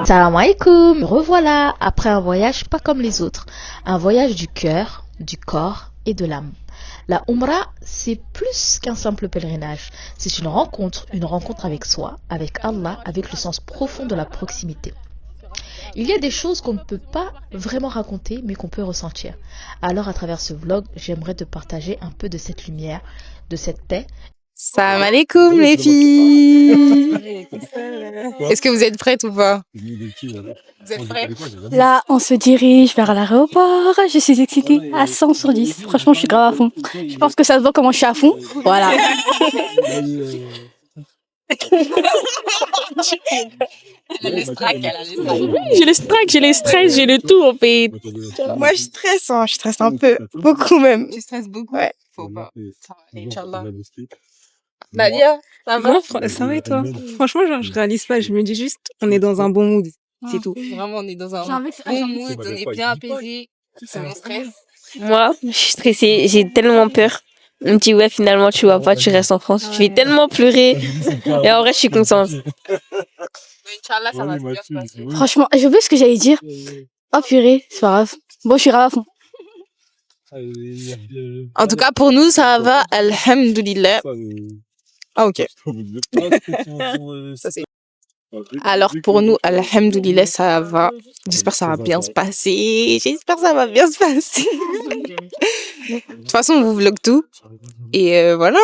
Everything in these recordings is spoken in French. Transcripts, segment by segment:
Salam alaikum. Me revoilà après un voyage pas comme les autres. Un voyage du cœur, du corps et de l'âme. La Umrah, c'est plus qu'un simple pèlerinage. C'est une rencontre avec soi, avec Allah, avec le sens profond de la proximité. Il y a des choses qu'on ne peut pas vraiment raconter, mais qu'on peut ressentir. Alors, à travers ce vlog, j'aimerais te partager un peu de cette lumière, de cette paix. Salam alaikum les filles. Est-ce que vous êtes prêtes ou pas? Vous êtes prêtes? Là, on se dirige vers l'aéroport. Je suis excitée à 100 sur 10. Franchement, je suis grave à fond. Je pense que ça se voit comment je suis à fond. Voilà. J'ai le stress, j'ai le stress, j'ai le tout en fait. Moi, je stresse un peu, beaucoup même. Tu stresses beaucoup? Ouais. Faut pas. Ça va aller, Inch'Allah. Nadia, ça va? Ça va et toi? Franchement, genre, je réalise pas. Je me dis juste, on est dans un bon mood. C'est tout. Vraiment, on est dans un J'ai envie de bon mood, on est bien apaisé. C'est mon stress. Moi, je suis stressée, j'ai tellement peur. On me dit, ouais, finalement, tu vas pas, tu restes en France. Je vais tellement pleurer. Et en vrai, je suis contente. Mais Inch'Allah, ça va bien se passer. Franchement, j'ai oublié ce que j'allais dire. Oh purée, c'est pas grave. Bon, je suis grave à fond. En tout cas, pour nous, ça va, alhamdoulilah. Ah, ok. Ça, c'est... Alors, pour nous, alhamdoulilah, ça va. J'espère que ça va bien se passer. De toute façon, on vous vlog tout. Et voilà.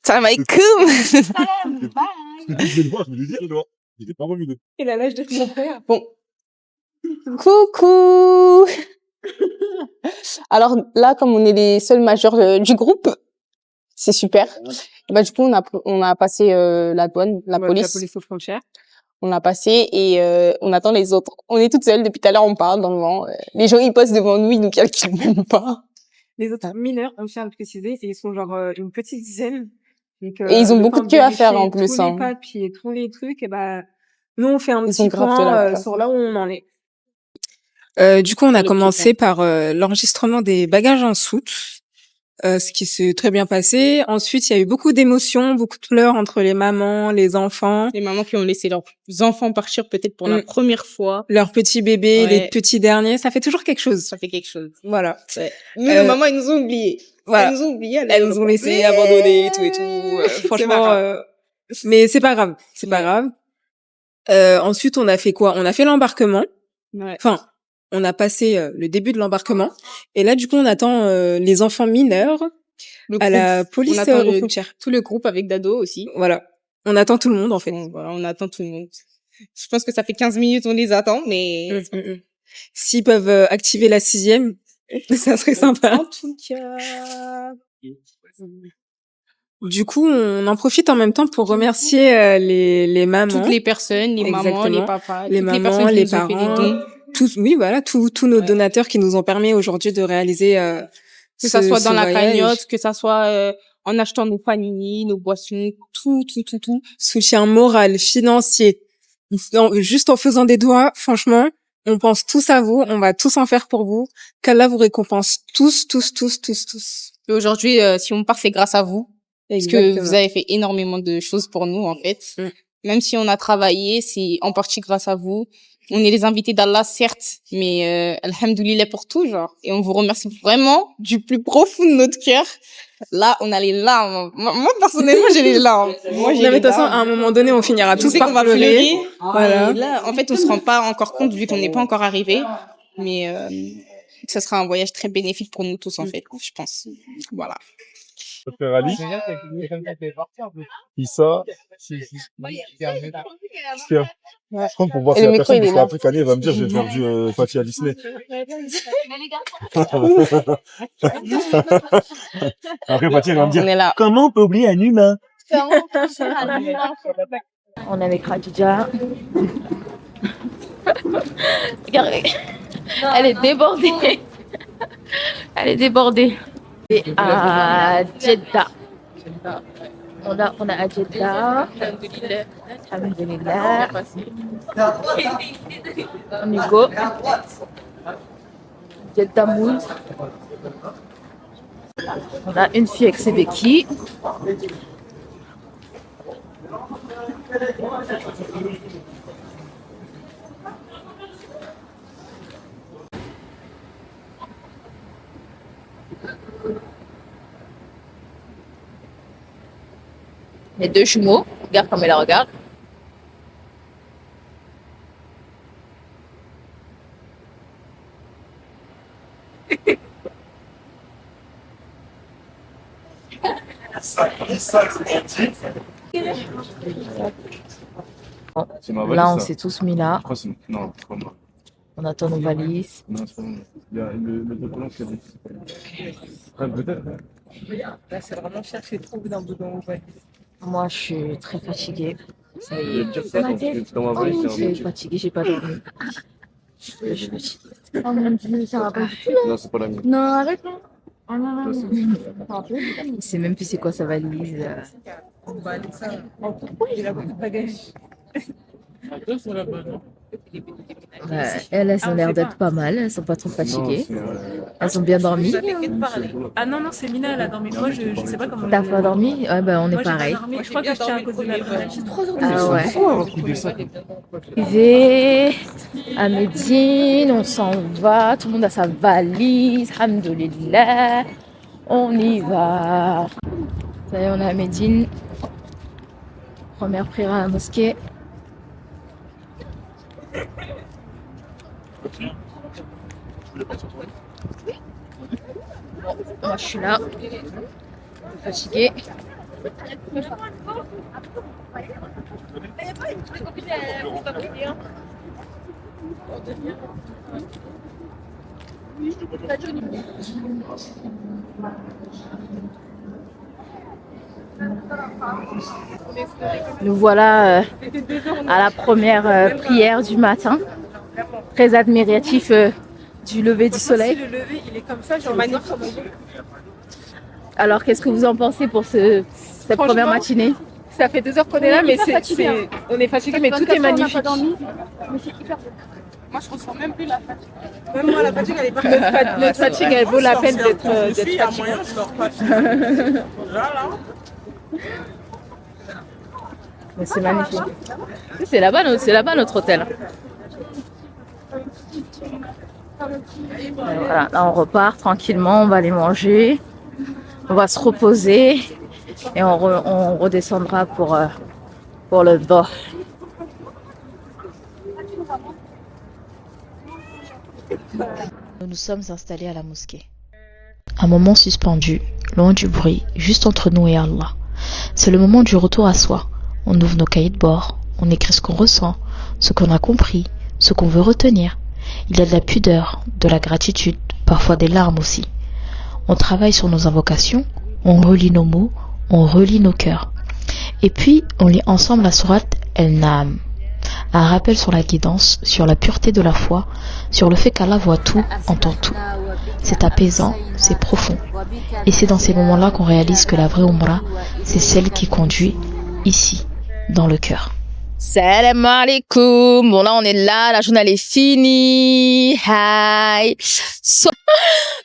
Salam alaikum. Il a l'âge de mon frère. Bon. Coucou. Alors là, comme on est les seuls majeurs du groupe, c'est super. Bah, du coup, on a passé la douane, la police. La police aux frontières. On l'a passé et on attend les autres. On est toutes seules depuis tout à l'heure, on parle dans le vent. Les gens ils passent devant nous, ils nous calculent même pas. Les autres mineurs, je tiens à le préciser, ils sont genre une petite dizaine. Donc, Et ils ont le beaucoup temps de queue à faire vérifier en plus. tous les papiers, tous les trucs, et bah nous on fait un Ils petit ont grave de point la place. sur là où on en est. Du coup, on a commencé par l'enregistrement des bagages en soute, ce qui s'est très bien passé. Ensuite, il y a eu beaucoup d'émotions, beaucoup de pleurs entre les mamans, les enfants, Les mamans qui ont laissé leurs enfants partir peut-être pour la première fois. leurs petits bébés, Ouais. les petits derniers. Ça fait toujours quelque chose. Ça fait quelque chose. Voilà. Nous, nos mamans, elles nous ont oubliés. Voilà. Elles nous ont oubliés. Elles nous ont laissé abandonner et tout et tout. C'est Franchement, pas mais c'est pas grave. C'est pas grave. Ensuite, on a fait quoi? On a fait l'embarquement. Ouais. Enfin, on a passé le début de l'embarquement. Et là, du coup, on attend les enfants mineurs à la police On attend aux frontières. tout le groupe avec Dado aussi. Voilà. On attend tout le monde, en fait. Bon, voilà, on attend tout le monde. Je pense que ça fait 15 minutes on les attend, mais... S'ils peuvent activer la 6e, ça serait sympa. En tout cas... Du coup, on en profite en même temps pour remercier les mamans. Toutes les personnes, les mamans, Exactement. les papas, Les toutes mamans, personnes qui les nous ont fait parents. des dons. Tous nos donateurs qui nous ont permis aujourd'hui de réaliser Que ça soit dans la voyage. cagnotte, que ça soit en achetant nos panini, nos boissons, tout. Soutien moral, financier, juste en faisant des doigts, franchement, on pense tous à vous, on va tous en faire pour vous, qu'Allah vous récompense tous. Et aujourd'hui, si on part, c'est grâce à vous. Parce que vous avez fait énormément de choses pour nous, en fait. Même si on a travaillé, c'est en partie grâce à vous. On est les invités d'Allah, certes, mais alhamdoulilah pour tout, genre. Et on vous remercie vraiment du plus profond de notre cœur. Là, on a les larmes. Moi personnellement, j'ai les larmes. Moi, Non, mais de toute façon, à un moment donné, on finira tous par pleurer. Voilà. Et là, en fait, on se rend pas encore compte vu qu'on n'est pas encore arrivé. Mais ça sera un voyage très bénéfique pour nous tous, en fait, je pense. Voilà. Frère Ali, Issa, Pierre. Je compte pour voir Et si le la micro, personne il qui est sera là. africanée va me dire j'ai perdu Fatih Disney. Après Fatih elle va me On dire est là. comment on peut oublier un humain? On est avec Khadija. Regardez. Elle est débordée. Elle est débordée. Et à Jeddah. On a à Jeddah. Alhamdulillah. On y go. Jeddah Mood. On a une fille avec ses béquilles. Mes deux jumeaux, regarde comme elle la regarde. Là, on s'est tous mis là. Non, c'est pas moi. On attend nos valises. Non, c'est pas moi. Il y a le pantalon qui a des... Peut-être. Là, c'est vraiment chercher trop d'un bout dans le Moi, je suis très fatiguée. Ça y est. Je Je suis fatiguée, j'ai pas dormi. Je suis fatiguée. Oh mon dieu, ça va pas. Non, c'est pas la mienne. Non, arrête. Oh non, non, non. Je sais même plus c'est quoi sa valise. Il a beaucoup de bagages. Elles ont l'air d'être pas mal. Elles sont pas trop fatiguées. Elles ont bien dormi. Ah non, non, c'est Mina, elle a dormi. Moi, je sais pas comment. T'as pas dormi? Ouais, ben on est pareil. Je crois que je tiens à cause de mes bagages. Ah ouais. Arrivé à Médine, on s'en va. Tout le monde a sa valise. Alhamdoulilah. On y va. Ça y est, on est à Médine. Première prière à la mosquée. Bon, moi je suis là, fatiguée. Nous voilà à la première prière du matin, très admiratif du lever du soleil. Le lever, il est comme ça, genre magnifique. Alors, qu'est-ce que vous en pensez pour cette première matinée? Ça fait 2 heures qu'on est là, mais on est fatigué, mais tout est magnifique. Moi, je ressens même plus la fatigue. Même moi, la fatigue, elle est pas. Notre fatigue, elle vaut la peine d'être fatiguée. Mais c'est magnifique. C'est là-bas notre hôtel. Voilà, là on repart tranquillement, on va aller manger, on va se reposer et on redescendra pour le bord. Nous nous sommes installés à la mosquée. Un moment suspendu, loin du bruit, juste entre nous et Allah. C'est le moment du retour à soi. On ouvre nos cahiers de bord, on écrit ce qu'on ressent, ce qu'on a compris, ce qu'on veut retenir. Il y a de la pudeur, de la gratitude, parfois des larmes aussi. On travaille sur nos invocations, on relit nos mots, on relit nos cœurs. Et puis, on lit ensemble la sourate El-Naam. Un rappel sur la guidance, sur la pureté de la foi, sur le fait qu'Allah voit tout, entend tout. C'est apaisant, c'est profond. Et c'est dans ces moments-là qu'on réalise que la vraie Umrah, c'est celle qui conduit ici, dans le cœur. Salam alaikum. Bon, là, on est là, la journée elle est finie. Hi.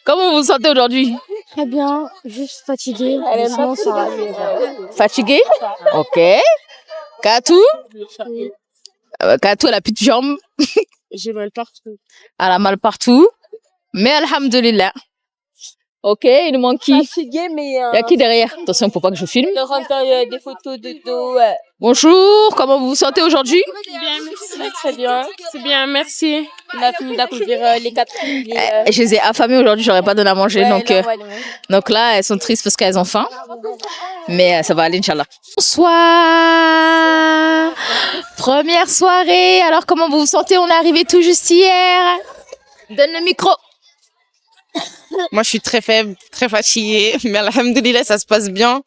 Comment vous vous sentez aujourd'hui? Très bien, juste fatiguée. Sinon, ça va. Fatigué? Ok. Katou? Katou, elle a plus de jambes. J'ai mal partout. Elle a mal partout. Mais alhamdulillah. Ok, il nous manque qui? Fatiguée, mais. Il y a qui derrière? Attention, faut pas que je filme. Le rentre des photos de dos. Bonjour, comment vous vous sentez aujourd'hui? Bien, merci. Très bien. C'est bien, merci. On a fini d'accomplir les 4 lignes. Je les ai affamées aujourd'hui, j'aurais pas donné à manger. Donc là, elles sont tristes parce qu'elles ont faim. Mais ça va aller, Inch'Allah. Bonsoir. Première soirée. Alors, comment vous vous sentez? On est arrivé tout juste hier. Donne le micro. Moi, je suis très faible, très fatiguée, mais alhamdoulilah, ça se passe bien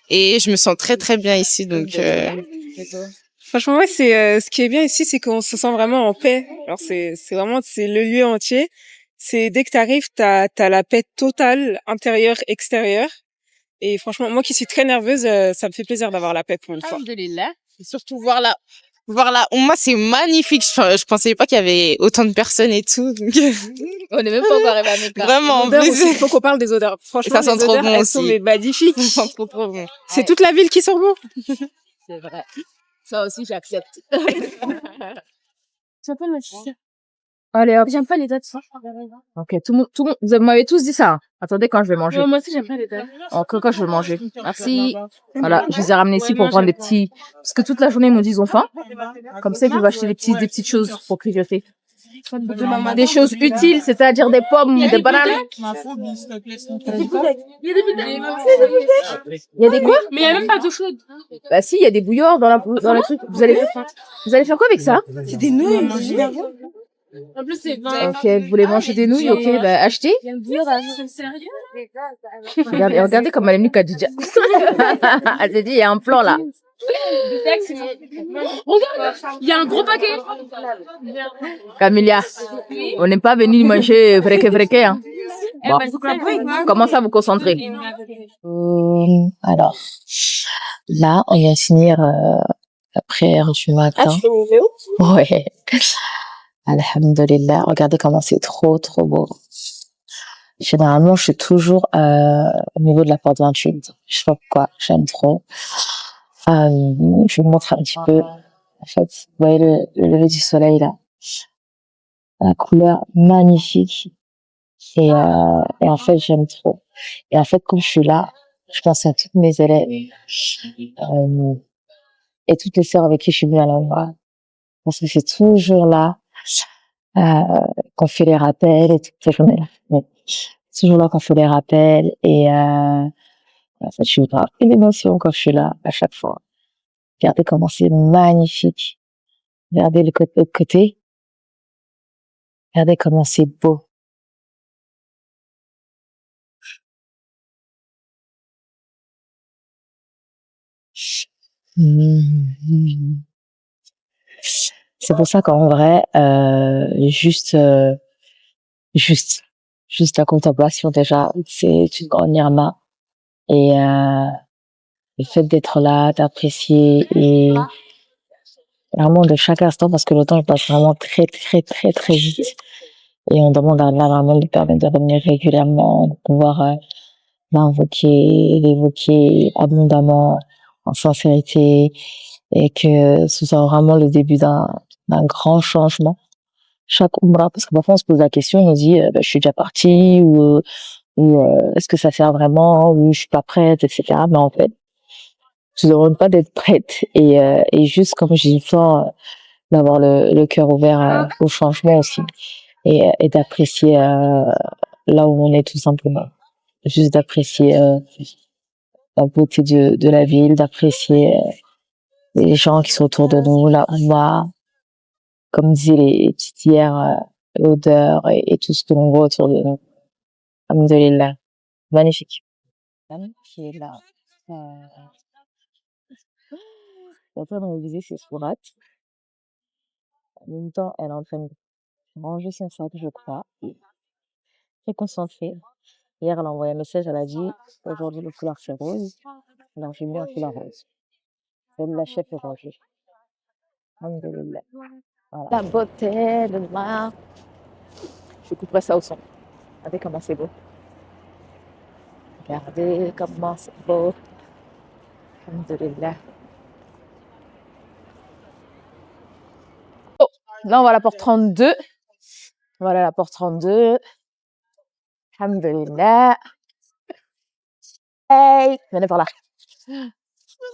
et je me sens très très bien ici. Donc, Franchement, ouais, c'est ce qui est bien ici, c'est qu'on se sent vraiment en paix. Alors c'est le lieu entier. C'est dès que t'arrives, t'as la paix totale, intérieure, extérieure. Et franchement, moi qui suis très nerveuse, ça me fait plaisir d'avoir la paix pour une fois. alhamdoulilah. Et surtout voir la Oumma, c'est magnifique. Je pensais pas qu'il y avait autant de personnes et tout. Donc... On n'est même pas encore arrivé à Mecca. Vraiment, en L'odeur plus. aussi, il faut qu'on parle des odeurs. Franchement, ça sent les trop odeurs, bon elles aussi. sont mais magnifiques. Ça sent trop bon. C'est toute la ville qui sent bon. C'est vrai. Ça aussi, j'accepte. J'aime pas le match. Allez, hop. J'aime pas les dates. Ok, tout le monde, vous m'avez tous dit ça. Attendez quand je vais manger. Moi aussi, j'aime pas les dates. Quand je vais manger. Merci. Voilà, je les ai ramenés ici pour prendre des petits... Parce que toute la journée, ils nous disent ont faim. Comme ça, ils peuvent acheter des petites choses pour grignoter. Des choses utiles, c'est-à-dire des pommes, des bananes. Il y a des quoi? Mais il y a même pas d'eau chaude. Bah si, il y a des bouillards dans le truc. Vous allez faire quoi avec ça? C'est des nouilles. En plus, c'est 20. Ok, vous voulez manger des nouilles? Ok, bah achetez. C'est sérieux? Regardez comme elle est venue Khadija. Elle s'est dit, il y a un plan là. Regarde, il y a un gros paquet. Camilla, on n'est pas venu manger vreke, hein. Bon. Commencez à vous concentrer. Alors, là, on vient de finir la prière du matin. Ah, tu fais une vidéo? Ouais. Alhamdulillah. Regardez comment c'est trop beau. Généralement, je suis toujours au niveau de la porte 28. Je sais pas pourquoi, j'aime trop. Je vous montre un petit peu. En fait, vous voyez le lever du soleil là. La couleur magnifique. Et en fait, j'aime trop. Et en fait, quand je suis là, je pense à toutes mes élèves et toutes les sœurs avec qui je suis venue à l'Umrah. Parce que c'est toujours là qu'on fait les rappels et toutes ces journées-là. Ouais. C'est toujours là qu'on fait les rappels et en fait, je suis grave une émotion quand je suis là à chaque fois. Regardez comment c'est magnifique. Regardez le côté. Regardez comment c'est beau. C'est pour ça qu'en vrai, juste la contemplation déjà, c'est une grande nirma. Et le fait d'être là, d'apprécier et vraiment de chaque instant, parce que le temps il passe vraiment très vite. Et on demande à Allah vraiment de lui permettre de revenir régulièrement, de pouvoir l'évoquer abondamment, en sincérité, et que ce soit vraiment le début d'un grand changement. Chaque umrah, parce que parfois on se pose la question, on nous dit je suis déjà partie ou est-ce que ça sert vraiment ou je suis pas prête, etc. Mais en fait, je ne demande pas d'être prête et juste comme j'ai dit d'avoir le cœur ouvert au changement aussi et d'apprécier là où on est tout simplement, juste d'apprécier la beauté de la ville, d'apprécier les gens qui sont autour de nous, la Oumma, comme disaient les petites hier, l'odeur et tout ce que l'on voit autour de nous. Alhamdulillah. Magnifique. Dame qui est là. Elle est en train de réviser ses sourates. En même temps, elle est en train de ranger son sac, je crois. Très concentrée. Hier, elle a envoyé un message, elle a dit aujourd'hui le foulard c'est rose. Alors j'ai mis un foulard rose. Elle la chef est rangée. Alhamdulillah. Voilà. La beauté, le noir. Je couperai ça au son. Regardez comment c'est beau. Regardez comment c'est beau. Alhamdulillah. Oh, là on va à la porte 32. Voilà la porte 32. Alhamdulillah. Hey, venez par là.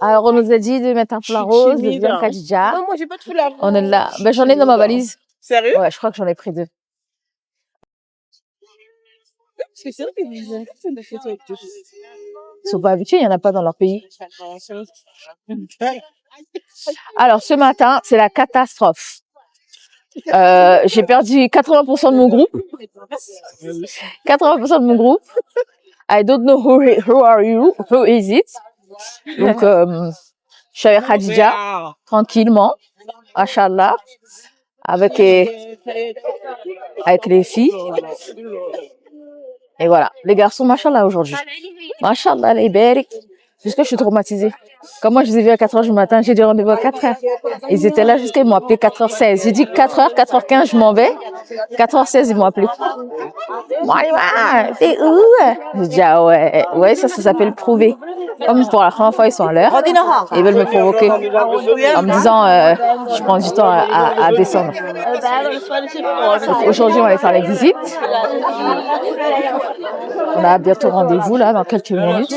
Alors on nous a dit de mettre un foulard rose, de bien Khadija. Non, moi j'ai pas de foulard. On est là. Ben j'en ai dans ma valise. Sérieux? Ouais, je crois que j'en ai pris 2. Parce que c'est vrai que les personnes de photos avec tous. Ils sont pas habitués, il y en a pas dans leur pays. Alors ce matin, c'est la catastrophe. J'ai perdu 80% de mon groupe. 80% de mon groupe. I don't know who are you, who is it. Donc je suis avec Khadija, tranquillement, Inch'Allah, avec les filles. Et voilà, les garçons, machallah aujourd'hui. Machallah, les berik. Jusqu'à je suis traumatisée. Quand moi, je les ai vus à 4h du matin, j'ai dit rendez-vous à 4h. Ils étaient là jusqu'à, ils m'ont appelé 4h16. J'ai dit 4h, 4h15, je m'en vais. 4h16, ils m'ont appelé. Maïma, t'es où? J'ai dit, ah ouais, ouais, ça s'appelle prouver. Comme pour la première fois, ils sont à l'heure. Ils veulent me provoquer. En me disant, je prends du temps à descendre. Donc, aujourd'hui, on va aller faire les visites. On a bientôt rendez-vous, là, dans quelques minutes.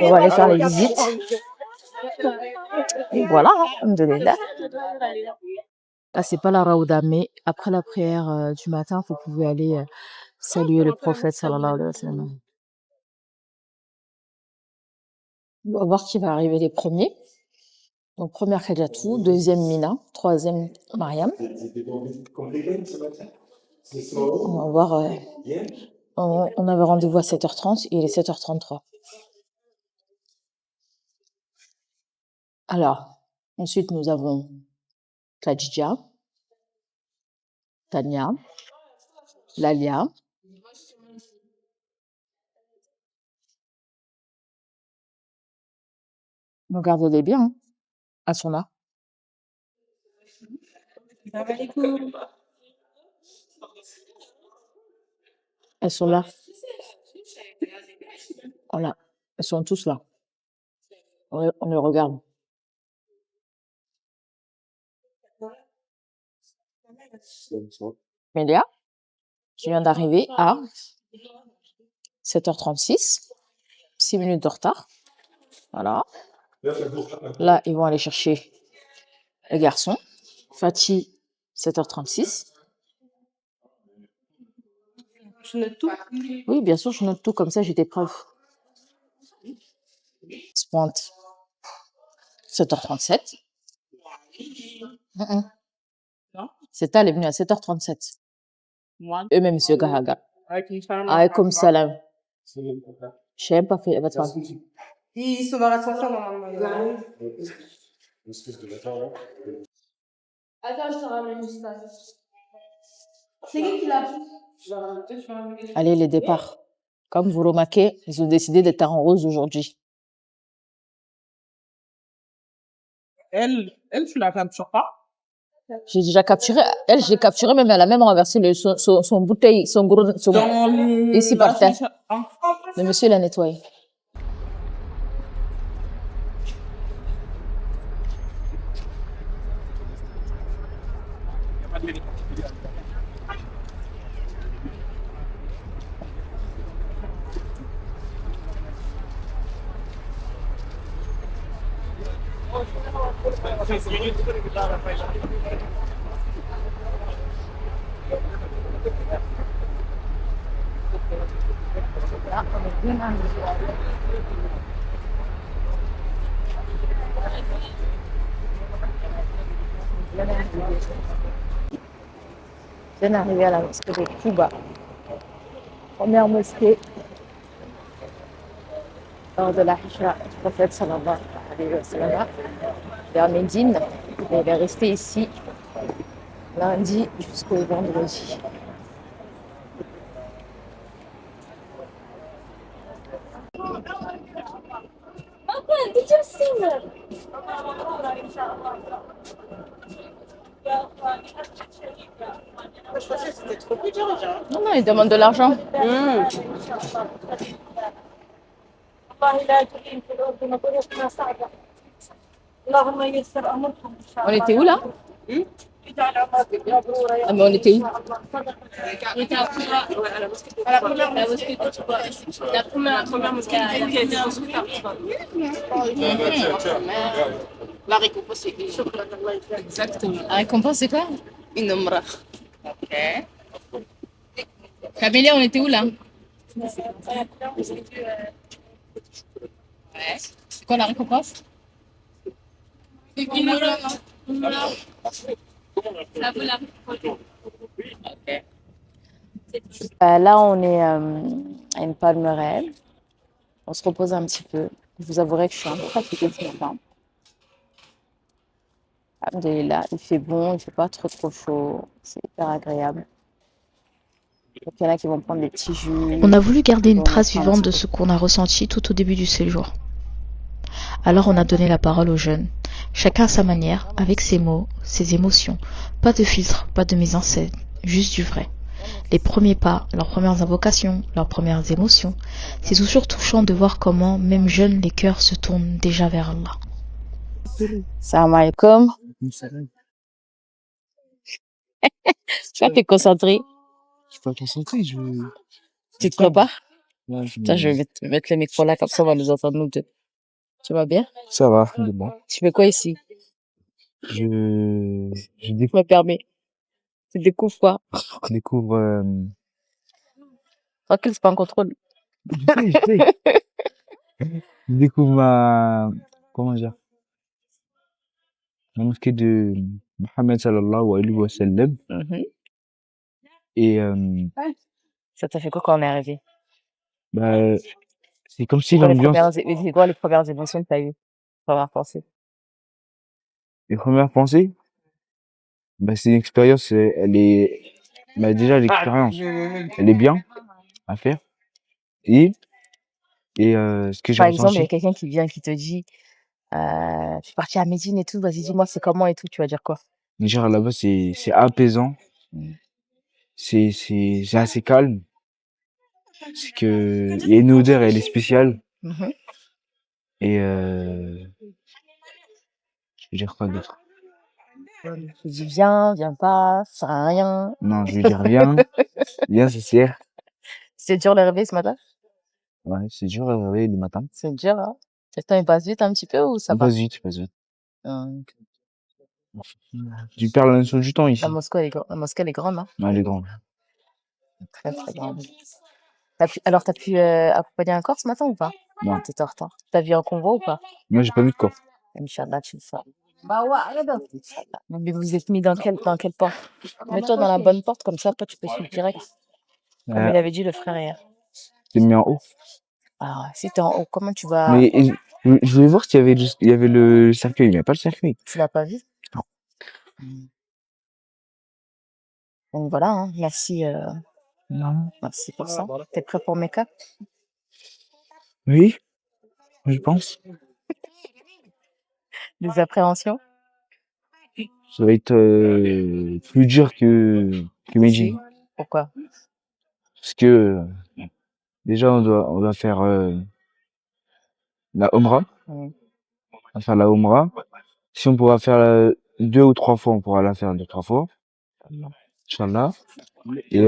On va aller faire les visites. Et voilà, alhamdoulilah. Là, c'est pas la Raouda, mais après la prière du matin, vous pouvez aller saluer le prophète, sallallahu alayhi wa sallam. On va voir qui va arriver les premiers. Donc, première Khadjatou, deuxième Mina, troisième Mariam. On va voir. On avait rendez-vous à 7h30 et il est 7h33. Alors, ensuite, nous avons Khadija, Tania, Lalia. Regardez-les bien, hein. Elles sont là. Elles sont là. Voilà. Elles sont tous là. On les regarde. Mélia, je viens d'arriver à 7h36. 6 minutes de retard. Voilà. Là, ils vont aller chercher les garçons. Fatih, 7h36. Je note tout. Oui, bien sûr, je note tout. Comme ça, j'ai des preuves. Se pointe. 7h37. C'est elle est venue à 7h37. Eux-mêmes, monsieur Gahaga. Alaykoum salam. Je n'ai même pas fait votre femme. Ils sont dans l'ascenseur normalement. Attends, je te ramène juste ça. C'est qui l'a pris? Allez, les départs. Comme vous remarquez, ils ont décidé d'être en rose aujourd'hui. Elle, tu la captures pas? J'ai déjà capturé. Elle, j'ai capturé, même elle a même renversé son bouteille, son gros, ici par terre. Le monsieur l'a nettoyé. Là, on est bien arrivé. Bien arrivé à la mosquée de Touba. Première mosquée lors de la hijra du prophète sallallahu alayhi wa sallam vers Médine. Et il est resté ici lundi jusqu'au vendredi. Did you see that? Non, non, il demande de l'argent. On était où là? Ah, mais on était où? La première mosquée. La récompense, c'est exactement. La récompense, c'est quoi? Une omra. Ok. Camélia, on était où là? Ouais. C'est quoi la récompense? Une omra. Ça vaut la Ok. Là, on est à une palmeraie. On se repose un petit peu. Je vous avouerai que je suis un peu fatiguée ce matin. Alhamdoulilah, il fait bon, il fait pas trop chaud. C'est hyper agréable. Donc, il y en a qui vont prendre des petits jus. On a voulu garder une trace vivante de ce qu'on a ressenti tout au début du séjour. Alors on a donné la parole aux jeunes, chacun à sa manière, avec ses mots, ses émotions. Pas de filtre, pas de mise en scène, juste du vrai. Les premiers pas, leurs premières invocations, leurs premières émotions. C'est toujours touchant de voir comment, même jeunes, les cœurs se tournent déjà vers Allah. Salam alaikum. Tu vas te concentrer. Je suis pas concentré, Tu te prépares? Ouais, Tiens, je vais mettre le micro là, comme ça on va nous entendre nous deux. Tu vas bien? Ça va, c'est bon. Tu fais quoi ici? Je Je me permets. Tu découvres quoi? découvre... Tranquille, c'est pas un contrôle. Je sais. Je découvre comment dire? La mosquée de Mohammed sallallahu alayhi wa sallam. Et Ça t'a fait quoi quand on est arrivé? bah, c'est comme si C'est quoi l'ambiance... c'est quoi les premières émotions que t'as eues? Première pensée? Les premières pensées, bah, c'est une expérience, elle est... Bah, déjà, l'expérience, elle est bien à faire. Et ce que j'ai Par exemple, il y a ressenti, quelqu'un qui vient qui te dit je suis partie à Médine et tout, vas-y dis-moi c'est comment et tout, tu vas dire quoi? déjà là-bas, c'est apaisant, c'est assez calme. C'est que il y a une odeur, elle est spéciale. Et je veux dire quoi d'autre? Tu dis viens, viens pas, ça sert à rien. Non, je veux dire viens, viens, c'est sert. C'est dur de réveiller ce matin? Ouais, c'est dur à réveiller le matin. C'est dur, hein? Le temps il passe vite un petit peu ou ça Il va? passe vite, il passe vite. Hum, Tu perds la notion du temps ici. La mosquée elle est grande, hein? Ouais, elle est grande. Très très grande. Alors t'as pu accompagner un corps ce matin ou pas? Non. T'étais en retard. T'as vu un convoi ou pas? Moi, j'ai pas vu de corps. Inch'Allah, tu le feras. Inch'Allah. Mais vous êtes mis dans quelle porte? Mets-toi dans la bonne porte, comme ça, après tu peux suivre direct. Comme il avait dit le frère hier. T'es mis en haut. Alors, si t'es en haut, comment tu vas... Mais je voulais voir s'il y avait le cercueil. Il n'y a pas le cercueil. Tu l'as pas vu? Non. Donc voilà, hein. Merci, Non. merci pour ça. T'es prêt pour make-up? Oui, je pense. Des appréhensions? Ça va être plus dur que Medellin. Pourquoi? Parce que déjà, on doit faire la Omra. On va faire la Omra. Si on pourra faire 2 ou 3 fois, on pourra la faire 2 ou 3 fois. Inch'Allah. Et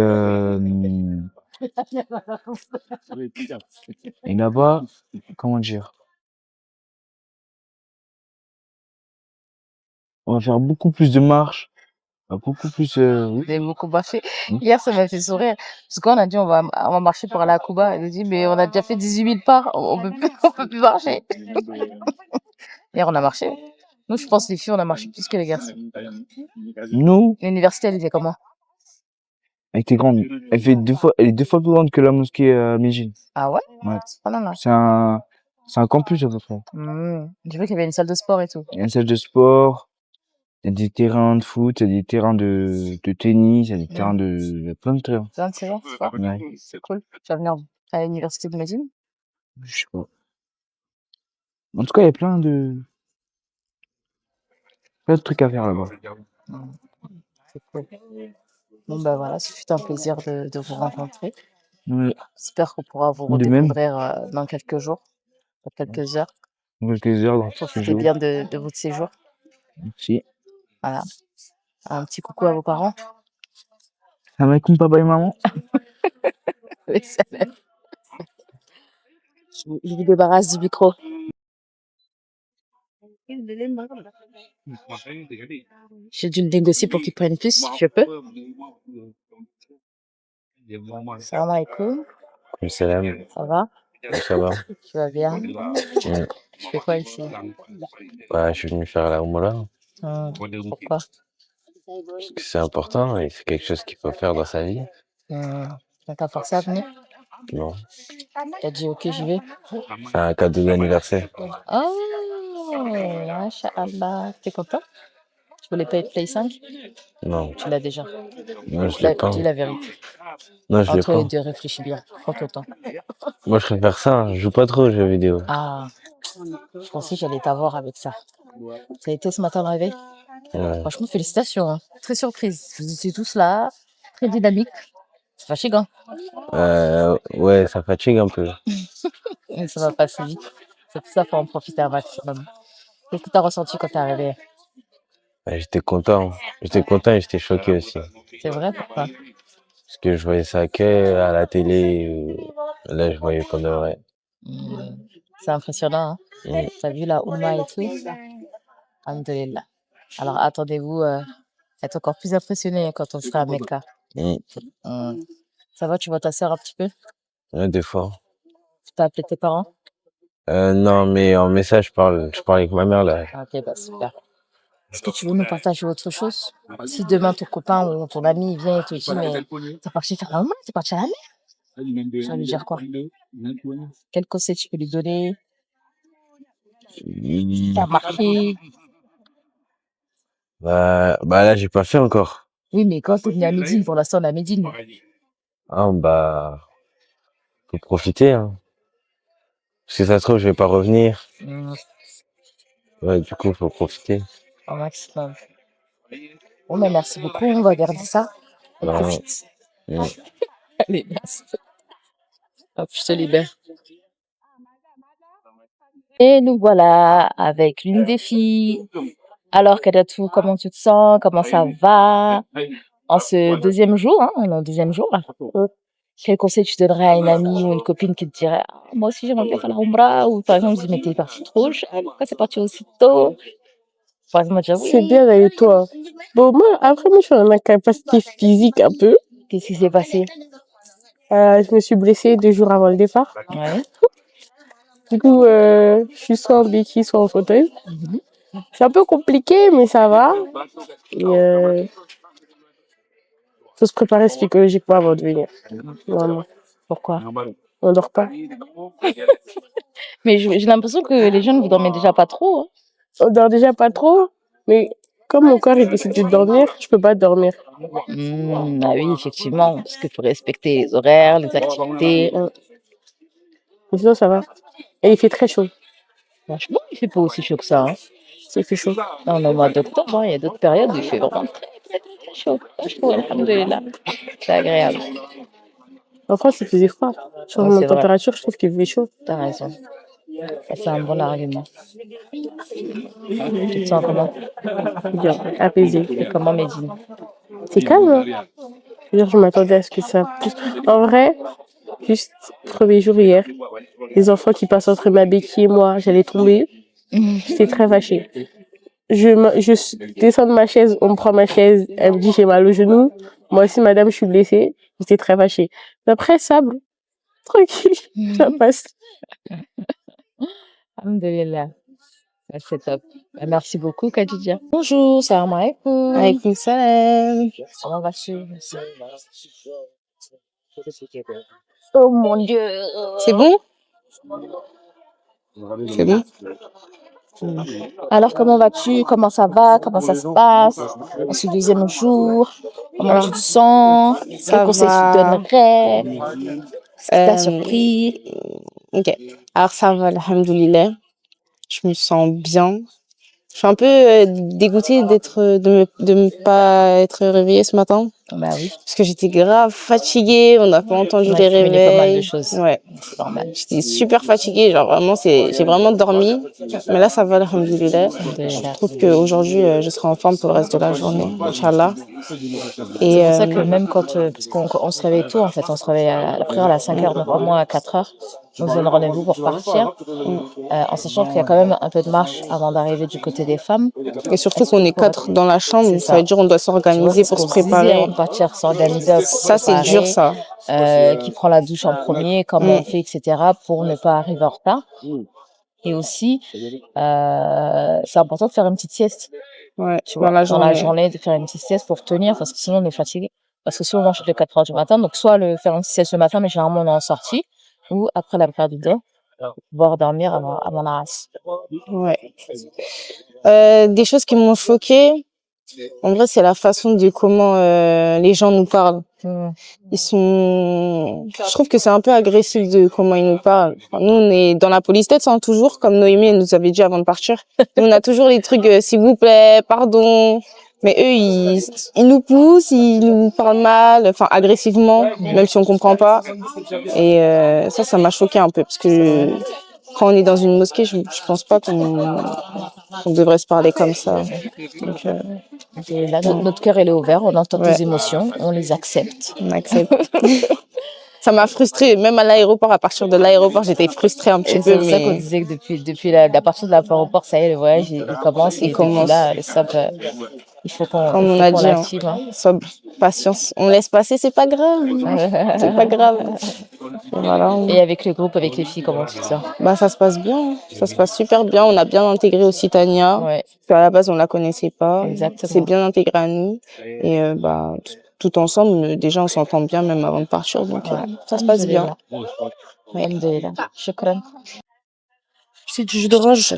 là-bas, comment dire? On va faire beaucoup plus de marches. Beaucoup plus... oui. J'ai beaucoup marché. Hier, ça m'a fait sourire. Parce qu'on a dit on va marcher pour aller à Cuba. Elle a dit mais on a déjà fait 18 000 pas. On peut plus marcher. Hier, on a marché. Nous, je pense les filles, on a marché plus que les garçons. Nous, L'université, elle était comment? elle était grande. Elle est 2 fois plus grande que la mosquée à Medellin. Ah ouais? Ouais. C'est pas mal. C'est un campus à peu près. J'ai vu qu'il y avait une salle de sport et tout. Il y a une salle de sport, il y a des terrains de foot, il y a des terrains de tennis, il y a des terrains il y a plein de terrains. Plein de terrains, c'est pas? Ouais. C'est cool. Tu vas venir à l'université de Medellin? Je sais pas. En tout cas, il y a plein de trucs à faire là-bas. C'est cool. Bon, bah voilà, ce fut un plaisir de vous rencontrer. Ouais. J'espère qu'on pourra vous De même. redécouvrir dans quelques jours, dans quelques heures. Dans quelques heures, dans quelques Profitez jours. bien de votre séjour. Merci. Voilà. Un petit coucou à vos parents. Salam alaikum, papa et maman. Je vous débarrasse du micro. J'ai dû le négocier pour qu'ils prennent plus, je peux. Salam alaikum. Salam. Ça va? Ça va. Tu vas bien? Ouais. Tu fais quoi ici? Bah, je suis venu faire la Oumra Pourquoi? parce que c'est important et c'est quelque chose qu'il faut faire dans sa vie. On t'a forcé à venir? Non. T'as dit ok, j'y vais? C'est un cadeau d'anniversaire. Oh, Masha'Allah. T'es content? Tu voulais pas être Play 5? Non. Tu l'as déjà. Non, je l'ai pas. Dis la vérité. Non, je l'ai Entre les pas. deux, réfléchis bien. Prends ton temps. Moi, je préfère ça. Je joue pas trop aux jeux vidéo. Ah, Je pensais que j'allais t'avoir avec ça. Ça a été ce matin le réveil? Ouais. Franchement, félicitations, hein. Très surprise. Vous étiez tous là, très dynamiques. C'est fatigant. Ouais, ça fatigue un peu. Mais ça va passer vite. C'est pour ça qu'il faut en profiter un maximum. Qu'est-ce que tu as ressenti quand t'es arrivé? Ouais, j'étais content. J'étais content et j'étais choqué aussi. C'est vrai, pourquoi? Parce que je voyais ça que à la télé. Là, je voyais pour de vrai. C'est impressionnant, hein? T'as vu la Oumma et tout? Alhamdoulilah. Alors attendez-vous à être encore plus impressionné quand on sera à Mecca. Ça va, tu vois ta sœur un petit peu? Ouais, des fois. Tu t'as appelé tes parents? Non, mais en message, je parle avec ma mère, là. Ok, bah super. Est-ce que tu veux nous partager autre chose? Si demain ton copain ou ton ami vient et te dit, mais t'es parti faire la Oumra, t'es parti à la mer? Tu vas lui dire quoi? Quel conseil tu peux lui donner? T'as marqué? Bah là, j'ai pas fait encore. Oui, mais quand t'es venu à Médine, pour l'instant on est à Médine. Ah, bah, faut profiter, hein. Parce que ça se trouve, je vais pas revenir. Ouais, du coup, faut profiter. Au maximum. Bon, bah, merci beaucoup, on va garder ça. On Ouais. profite. Allez, merci. Hop, je te libère. Et nous voilà avec l'une des filles. Alors, Kadatou, comment tu te sens? Comment ça va? En ce deuxième jour, hein, on est au deuxième jour, là. Quel conseil tu donnerais à une amie ou une copine qui te dirait, ah, moi aussi j'aimerais bien faire la Umrah, ou par exemple, je dis, mais t'es partie trop jeune, pourquoi t'es partie aussi tôt? Par exemple, dire, C'est oui. bien d'aller toi. Bon, moi, après, moi, je suis en incapacité physique un peu. Qu'est-ce qui s'est passé? Je me suis blessée 2 jours avant le départ. Ouais. Du coup, je suis soit en béquille, soit en fauteuil. C'est un peu compliqué, mais ça va. Et faut se préparer psychologiquement avant de venir. Vraiment. Pourquoi? On dort pas. Mais j'ai l'impression que les jeunes, vous dormez déjà pas trop, hein? On dort déjà pas trop, mais comme mon corps est décidé de dormir, je peux pas dormir. Ah oui, effectivement, parce qu'il faut respecter les horaires, les activités. Mais sinon, ça va. Et il fait très chaud. Franchement, il fait pas aussi chaud que ça, hein. Il fait chaud. Là, on est au mois d'octobre, hein, il y a d'autres périodes où il fait vraiment très chaud. Pas chaud, alhamdoulilah. C'est agréable. En France, il faisait froid. Sur Ouais, mon c'est vrai. température, je trouve qu'il fait chaud. T'as raison. Ça, c'est un bon argument. Tu te sens comment? Bien, apaisé. Et comment Médine? C'est calme, hein. Je m'attendais à ce que ça pousse. En vrai, juste premier jour hier, les enfants qui passent entre ma béquille et moi, j'allais tomber. J'étais très fâchée. Je descends de ma chaise, on me prend ma chaise, elle me dit j'ai mal au genou. Moi aussi, madame, je suis blessée. J'étais très fâchée. Mais après, ça, tranquille, ça passe. Alhamdoulilah. C'est top. Bah, merci beaucoup, Khadija. Bonjour, salam alaikum. Alaykoum salam. Comment vas-tu? Oh mon Dieu. C'est bon? C'est bon? Alors, comment vas-tu? Comment ça va? Comment ça se passe? En ce deuxième jour? Comment tu te sens? Quel conseil tu donnerais? Qu'est-ce qui t'a surpris? Ok. Alors ça va, alhamdoulilah. Je me sens bien. Je suis un peu dégoûtée de ne pas être réveillée ce matin. Bah oui. Parce que j'étais grave fatiguée, on n'a pas entendu les tu mêlais pas mal de réveils. choses. Ouais. C'est normal. J'étais super fatiguée, genre vraiment, j'ai vraiment dormi. Mais là, ça va, alhamdoulilah. Je trouve qu'aujourd'hui, je serai en forme pour le reste de la journée, Inch'Allah. Et c'est pour ça que même quand, parce qu'on se réveille tôt, en fait, on se réveille à la prière à 5h, normalement à 4h. On se donne rendez-vous pour partir, en sachant qu'il y a quand même un peu de marche avant d'arriver du côté des femmes. Et surtout qu'on est 4 dans la chambre, ça veut dire qu'on doit s'organiser pour se préparer. Avant de partir, s'organiser. Ça, c'est dur, ça. Qui prend la douche en premier, comment on fait, etc., pour ne pas arriver en retard. Et aussi, c'est important de faire une petite sieste. Ouais, tu vois, dans la journée, de faire une petite sieste pour tenir, parce que sinon on est fatigué. Parce que si on mange les 4h du matin, donc soit faire une petite sieste le matin, mais généralement on est en sortie, ou après la prière du dehors, pour pouvoir dormir avant la race. Ouais. Des choses qui m'ont choquée, En vrai, c'est la façon de comment les gens nous parlent. Je trouve que c'est un peu agressif de comment ils nous parlent. Enfin, nous, on est dans la politesse, hein, toujours, comme Noémie elle nous avait dit avant de partir. Nous, on a toujours les trucs, s'il vous plaît, pardon. Mais eux, ils nous poussent, ils nous parlent mal, enfin agressivement, même si on comprend pas. Et ça m'a choqué un peu, parce que quand on est dans une mosquée, je pense pas qu'on devrait se parler comme ça. Donc, Et là, notre cœur, il est ouvert, on entend tes émotions, on les accepte. On accepte. Ça m'a frustrée, même à l'aéroport, à partir de l'aéroport, j'étais frustrée un petit peu. C'est pour ça qu'on disait que depuis la partir de l'aéroport, ça y est, le voyage, il commence. Et depuis là, le SOP, il faut qu'on l'active. Hein. SOP, patience. On laisse passer, c'est pas grave. C'est pas grave. Voilà. Et avec le groupe, avec les filles, comment tu te sens? Bah, ça se passe bien. Ça se passe super bien. On a bien intégré aussi Tania. Ouais. Parce qu'à la base, on la connaissait pas. Exactement. C'est bien intégré à nous. Et bah, tout ensemble, déjà, on s'entend bien même avant de partir. Donc, ça se passe bien. Shukran. C'est du jus d'orange.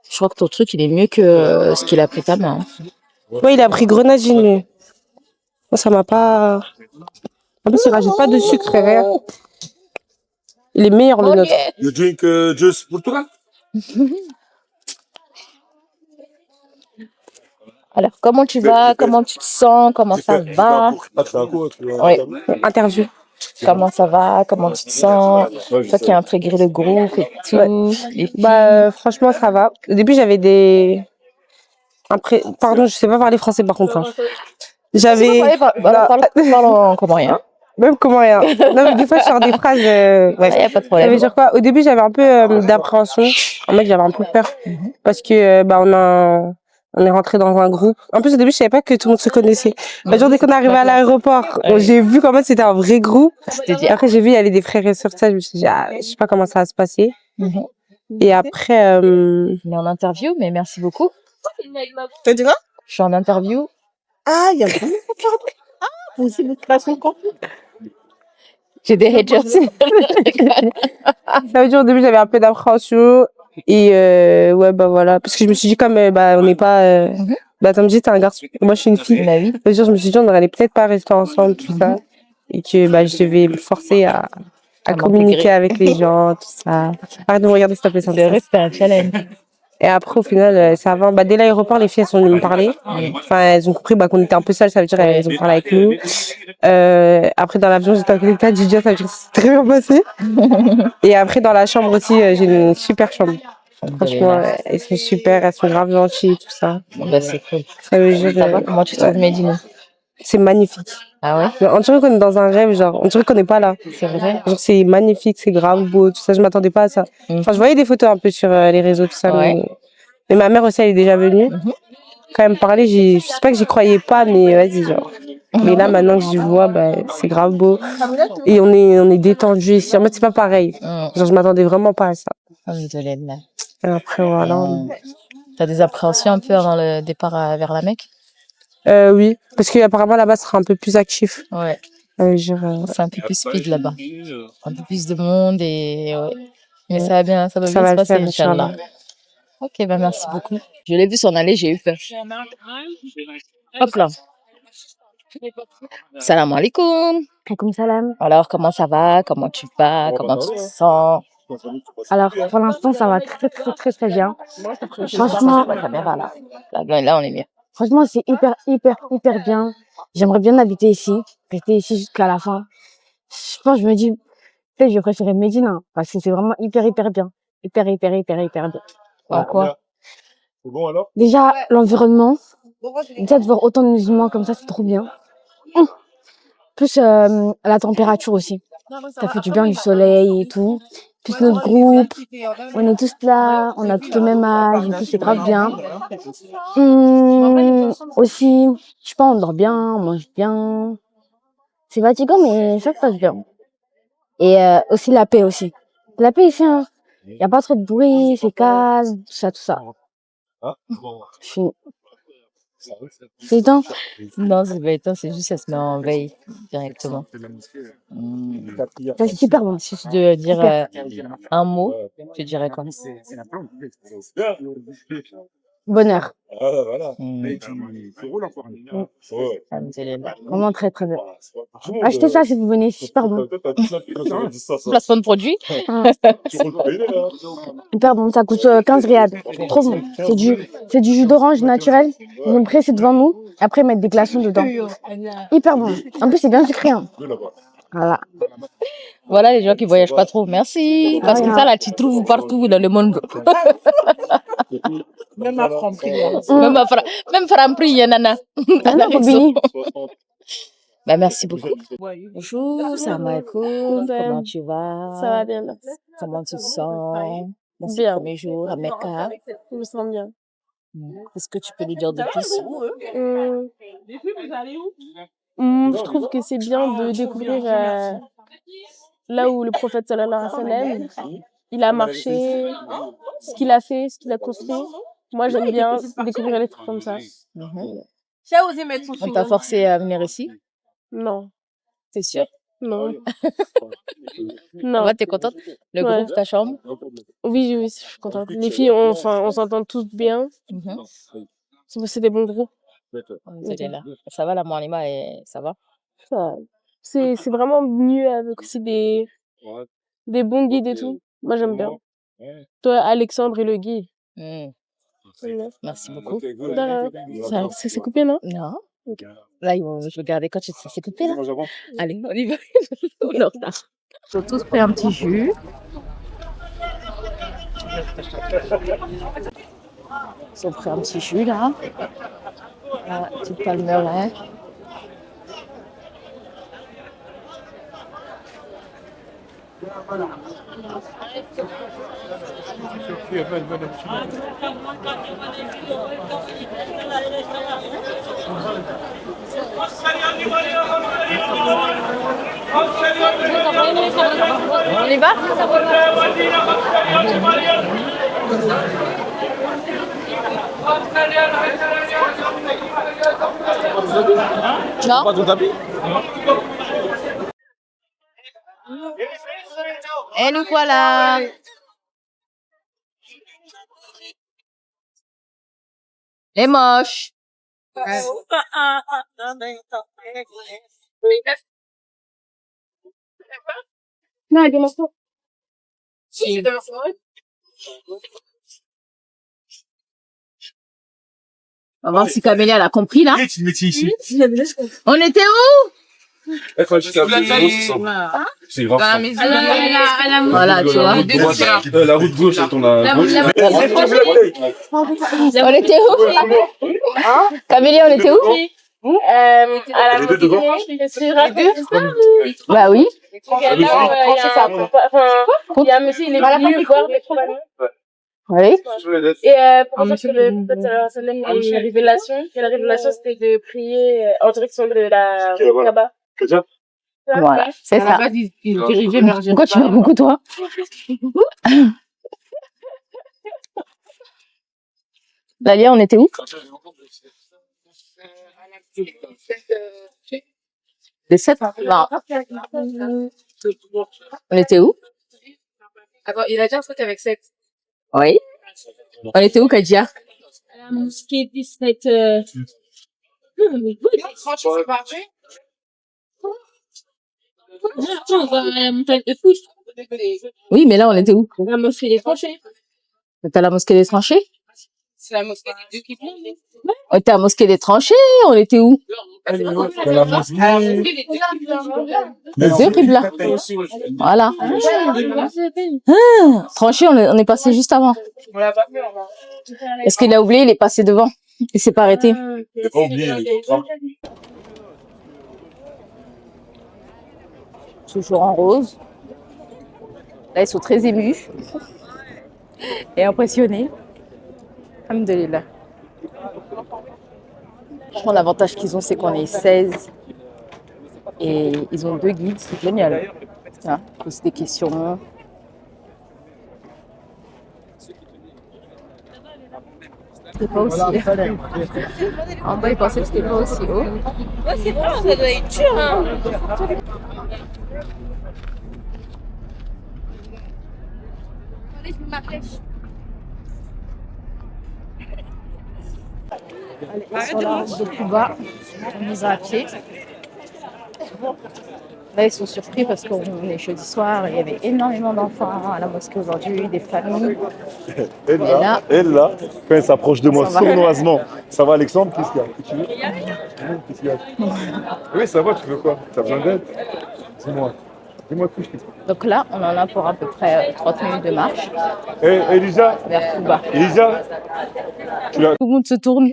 Je crois que ton truc, il est mieux que ce qu'il a pris ta main. Ouais, il a pris grenadine, lui. Moi, ça m'a pas... En plus, il rajoute pas de sucre, rien. Il est meilleur, le nôtre. You drink juice Portugal? Alors, comment tu vas? Comment tu te sens? Comment ça va? Oui, interview. Comment ça va? Comment tu te sens? Toi qui as intégré le groupe et tout. Ouais. Bah, franchement, ça va. Au début, j'avais des... Pardon, je sais pas parler français, par contre. Hein. J'avais... Parle en comorien. Même comorien. Non, mais des fois, je sors des phrases... Ouais. Y a pas de problème. Ça veut dire quoi? Au début, j'avais un peu d'appréhension. En fait, j'avais un peu peur. Parce que, bah, on est rentré dans un groupe. En plus, au début, je savais pas que tout le monde se connaissait. Le jour dès qu'on est arrivé à l'aéroport, j'ai vu comment c'était un vrai groupe. Après, j'ai vu, il y avait des frères et sœurs, ça. Je me suis dit, je sais pas comment ça va se passer. Et après... On est en interview, mais merci beaucoup. T'as dit quoi? Je suis en interview. Ah, il y a vraiment pas vous aussi, votre création de contenu. J'ai des haters. Ça veut dire, au début, j'avais un peu d'appréhension. Et ouais, bah voilà. Parce que je me suis dit, comme bah, on n'est pas. Bah, comme je dis, t'es un garçon. Moi, je suis une fille. Bah oui. Ça veut dire, je me suis dit, on n'allait peut-être pas rester ensemble, tout ça. Et que bah, je devais me forcer à communiquer avec les gens, tout ça. Arrête de me regarder, s'il te plaît. C'est vrai, c'était un challenge. Et après, au final, ça va. Bah, dès l'aéroport, les filles, elles sont venues me parler. Enfin, elles ont compris bah, qu'on était un peu seules, ça veut dire elles ont parlé avec nous. Après, dans l'avion, j'étais en côté de Didier, ça veut dire que c'est très bien passé. Et après, dans la chambre aussi, j'ai une super chambre. Franchement, elles sont super, elles sont grave gentilles, tout ça. Bah, c'est cool. Ça veut dire, Ça va, comment tu trouves Medina? C'est magnifique. Ah ouais? On dirait qu'on est dans un rêve, genre. On dirait qu'on n'est pas là. C'est vrai? Genre, c'est magnifique, c'est grave beau, tout ça. Je m'attendais pas à ça. Enfin, je voyais des photos un peu sur les réseaux, tout ça. Ouais. Mais ma mère aussi, elle est déjà venue. Quand elle me parlait, je sais pas que j'y croyais pas, mais vas-y, genre. Mais là, maintenant que j'y vois, bah, c'est grave beau. Et on est détendu ici. En fait, c'est pas pareil. Genre, je m'attendais vraiment pas à ça. Et après, voilà. T'as des appréhensions un peu avant le départ vers la Mecque? Oui, parce qu'apparemment là-bas, ce sera un peu plus actif. Ouais. C'est un peu plus speed là-bas. Un peu plus de monde et ouais. Mais ça va bien se passer, Inch'Allah. Ok, bah merci beaucoup. Je l'ai vu s'en aller, j'ai eu peur. Hop là. Salam alaikum. Alaikum salam. Alors, comment ça va? Comment tu vas? Comment tu te sens? Alors, pour l'instant, ça va très bien. Franchement, là, on est mieux. Franchement, c'est hyper bien. J'aimerais bien habiter ici, rester ici jusqu'à la fin. Je pense, je me dis, peut-être je préférais Médine, parce que c'est vraiment hyper bien. Hyper bien. En quoi? C'est bon alors? Déjà, l'environnement. Déjà, de voir autant de musulmans comme ça, c'est trop bien. Plus la température aussi. Ça fait du bien du soleil et tout. Plus notre groupe. On est tous là, on a tous le même âge et tout, c'est grave bien. Aussi, je sais pas, on dort bien, on mange bien. C'est fatigant, mais ça se passe bien. Et aussi la paix aussi. La paix ici, hein. Y a pas trop de bruit, c'est calme, tout ça. C'est éteint? Non, c'est pas éteint, c'est juste qu'elle se met en veille directement. C'est super bon. Si je devais dire un mot, je dirais quoi? bonheur. Ah, voilà. Mais tu roules encore. Ouais. Vraiment très très bien. Achetez ça si vous venez, c'est super bon. Placement de produit. Hyper bon, ça coûte 15 rials. Trop bon. C'est du jus d'orange naturel. Ils ont pressé devant nous. Après, ils mettent des glaçons dedans. Hyper bon. En plus, c'est bien sucré. Hein. Voilà. Voilà les gens qui voyagent pas trop. Merci. Parce que ça, là, tu trouves partout dans le monde. Même à Franprix. Même Franprix, il y en a. Bah, merci beaucoup. Bonjour, salam alaikum. Comment tu vas? Ça va bien, merci. Comment tu te sens? Dans ces Bien. premiers jours à Mecca? Je me sens bien. Est-ce que tu peux nous dire de plus? Je trouve que c'est bien de découvrir là où le prophète sallallahu alayhi wa sallam, il a marché, ce qu'il a fait, ce qu'il a construit. Moi, j'aime bien découvrir les trucs comme ça. On t'a forcé à venir ici? Non. T'es sûre? Non. Non. Ouais, t'es contente? Le Ouais. groupe, ta chambre? Oui, oui, je suis contente. Les filles, on s'entend toutes bien. C'est des bons groupes. Là. Ça va, la Moanima, ça va? Ça, c'est vraiment mieux avec aussi des bons guides et tout. Moi, j'aime bien. Toi, Alexandre et le guide. Merci beaucoup. Ça s'est coupé, non? Non. Là, je vais regarder quand ça s'est coupé, là. Allez, on y va. On est en retard. Ils ont tous pris un petit jus. Ils ont pris un petit jus, là. Voilà, petite palmeraie. On y va? Non? Pas ton tapis? Et nous voilà. Les moches. Non, elle démontre pas. On va voir si Camélia elle a compris là. Tu le mets ici. On était où? C'est grave. Voilà, tu vois. La route gauche, c'est ton la gauche. On était où? Camélia, on était où? À la Bah oui. Il y a un monsieur, il est venu voir mes compagnons. Oui. Et pour dire que le prophète sallallahu alayhi wa sallam a eu une révélation. Et la révélation, c'était de prier en direction de la Kaaba. Voilà, c'est ça. Pourquoi tu veux beaucoup, toi? Dalia, on était où? Les 7? Non. On était où? Attends, il a dit un truc avec 7. Oui. On était où, Kadia? La mosquée 17. Franchement, c'est pas vrai. On va à la montagne de Fouche. Oui, mais là, on était où? La mosquée des tranchées. T'es à la mosquée des tranchées? C'est la mosquée des deux qui plongent. On était à la mosquée des tranchées, on était où? La mosquée. Les deux Qibla. Voilà. Ah, tranché, on est passé juste avant. On l'a pas fait, Est-ce qu'il a oublié? Il est passé devant. Il s'est pas arrêté. J'ai pas oublié. Toujours en rose. Là, ils sont très émus et impressionnés. Alhamdulillah. Franchement, l'avantage qu'ils ont, c'est qu'on est 16 et ils ont 2 guides, c'est génial. Hein, pose des questions. C'était pas aussi. En bas, ils pensaient que c'était pas aussi haut. Ouais, c'est vrai, ça doit être dur, hein. Allez, sur la route de Cuba, on y va à pied. Là, ils sont surpris parce qu'on est jeudi soir et il y avait énormément d'enfants à la mosquée aujourd'hui, des familles. Elle là, quand elle s'approche de moi Ça va. sournoisement. Ça va Alexandre, qu'est-ce qu'il y a? Tu veux? Qu'est-ce qu'il y a? Oui, ça va, tu veux quoi? T'as besoin d'aide? Dis-moi. Dis-moi tout, je t'explique. Donc là, on en a pour à peu près 30 minutes de marche Elisa, vers Cuba. Elisa, tu l'as. Tout le monde se tourne.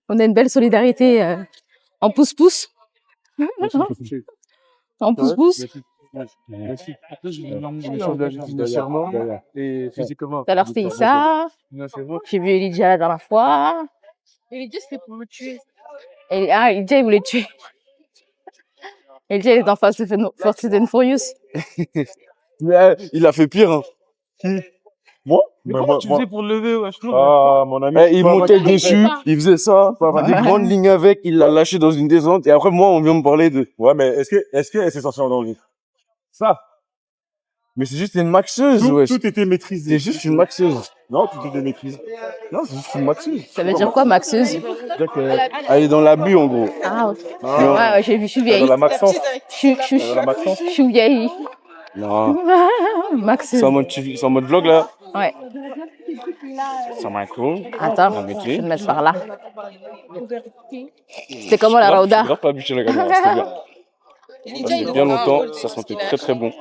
On a une belle solidarité en pouce-pouce. En pouce-pouce. Merci. Financièrement et physiquement. Tout à l'heure, c'était Issa. J'ai vu Elijah la dernière fois. Elijah, c'était pour me tuer. Elijah, il voulait tuer. Elijah, il est en Fast and Furious. Mais il a fait pire, hein. Qui? Moi? Mais comment tu faisais pour le lever, wesh? Ah, mon ami. Il montait dessus, il faisait ça, des grandes lignes avec, il l'a lâché dans une descente, et après, moi, on vient me parler de... Ouais, mais est-ce qu'elle s'est sortie en danger? Ça? Mais c'est juste une maxeuse, wesh. Tout était maîtrisé. C'est juste une maxeuse. Non, tout était maîtrisé. Non, c'est juste une maxeuse. Ça veut dire quoi, maxeuse? C'est-à-dire qu'elle est dans l'abus, en gros. Ah, ok. Non. Ouais, j'ai vu, je suis vieille. Dans la Maxence. Je suis vieille. Non. Maxeuse. C'est en mode vlog, là. Ouais. Ça m'a cool. Attends, je vais te mettre par là. C'était comment la Rauda? J'ai grave pas habitué la caméra, c'était bien. Ça fait bien longtemps, ça sentait très très bon. Et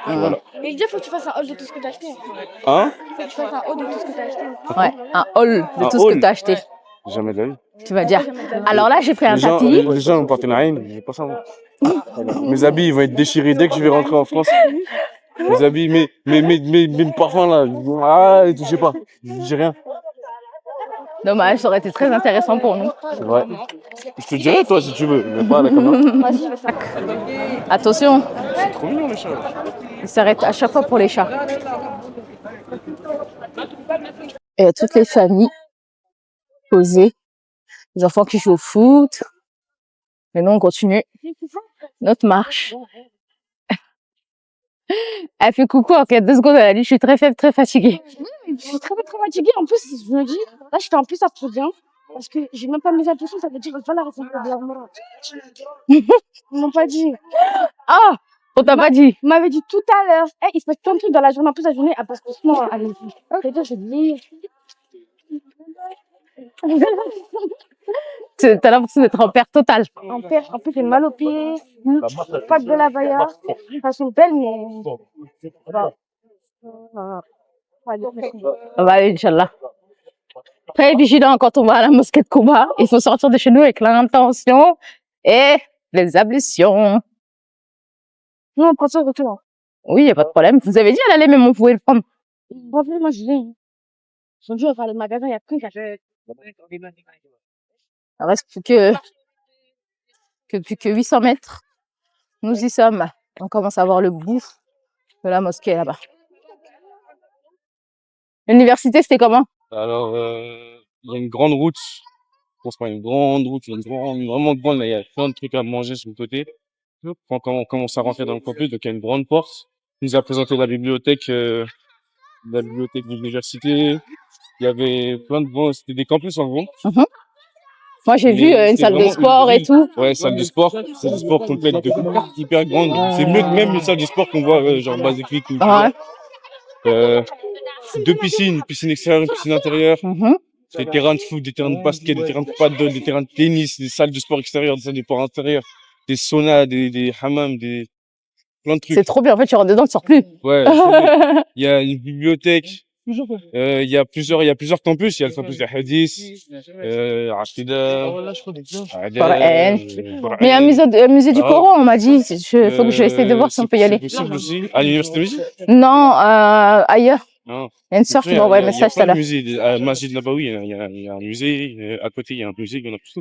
voilà. Et il faut que tu fasses un haul de tout ce que t'as acheté. Hein? Faut que tu fasses un haul de tout ce que t'as acheté. Ouais, un haul de tout ce que t'as acheté. Jamais de la vie. Tu vas dire. Alors là, j'ai pris un tapis. Les gens ont porté la haine, j'ai pas ça, moi. Mes habits, ils vont être déchirés dès que je vais rentrer en France. Mes habits, mes parfums, là, je sais pas, j'ai rien. Dommage, ça aurait été très intéressant pour nous. C'est vrai. Je te dirai, toi, si tu veux, mais pas à la caméra. Attention, C'est trop mignon, les chats. ils s'arrêtent à chaque fois pour les chats. Et toutes les familles posées, les enfants qui jouent au foot. Et nous, on continue notre marche. Elle fait coucou, alors qu'il y a 2 secondes, elle a dit, je suis très faible, très fatiguée. Je suis très fatiguée. En plus, je me dis, là, je fais en plus ça trop bien. Parce que j'ai même pas mes impressions, ça veut dire qu'il va la répondre de la mort. Ils m'ont pas dit. Ah! On t'a pas dit? Ils m'avaient dit tout à l'heure. Il se passe plein de trucs dans la journée. En plus, la journée, elle passe doucement. Allez-y. C'est-à-dire, je dis. T'as l'impression d'être en perte totale. En perte. En plus, j'ai mal aux pieds. Pas de la vailla. Elles sont belles, mais. On va aller, Inch'Allah. Très vigilant quand on va à la mosquée de Cuba. Il faut sortir de chez nous avec l'intention et les ablutions. Non, on prend ça au retour. Oui, il n'y a pas de problème. Vous avez dit à l'aller, mais vous pouvez le prendre. Moi, je l'ai. J'ai dû faire le magasin, il y a plus. Il reste plus que 800 mètres. Nous y sommes. On commence à voir le bout de la mosquée là-bas. L'université, c'était comment? Alors, il y a une grande route. Franchement, une grande route, vraiment grande. Là, il y a plein de trucs à manger sur le côté. Quand on commence à rentrer dans le campus, donc il y a une grande porte. Il nous a présenté la bibliothèque de l'université. Il y avait plein de bons, c'était des campus en gros. Moi, j'ai vu une salle de sport et tout. Ouais, salle de sport. Salle de sport complète, hyper grande. C'est mieux que même une salle de sport qu'on voit, genre Basic Fit ou ouais. 2 piscines, une piscine extérieure, une piscine intérieure. Des terrains de foot, des terrains de basket, des terrains de paddle, des terrains de tennis, des salles de sport extérieures, des salles de sport intérieures, des saunas, des hammams, plein de trucs. C'est trop bien. En fait, tu rentres dedans, tu sors plus. Ouais. Il y a une bibliothèque. Il y a plusieurs campus. Il y a le campus de Hadith, Aqida, mais il y a un musée du Coran, on m'a dit. Faut que je essaie de voir si on peut y aller. C'est possible aussi. À l'université musique? Non, ailleurs. Non. Il y a une sœur qui m'a envoyé un message tout à l'heure. À Masjid Nabawi, il y a un musée. À côté, il y a un musée, il y en a plus.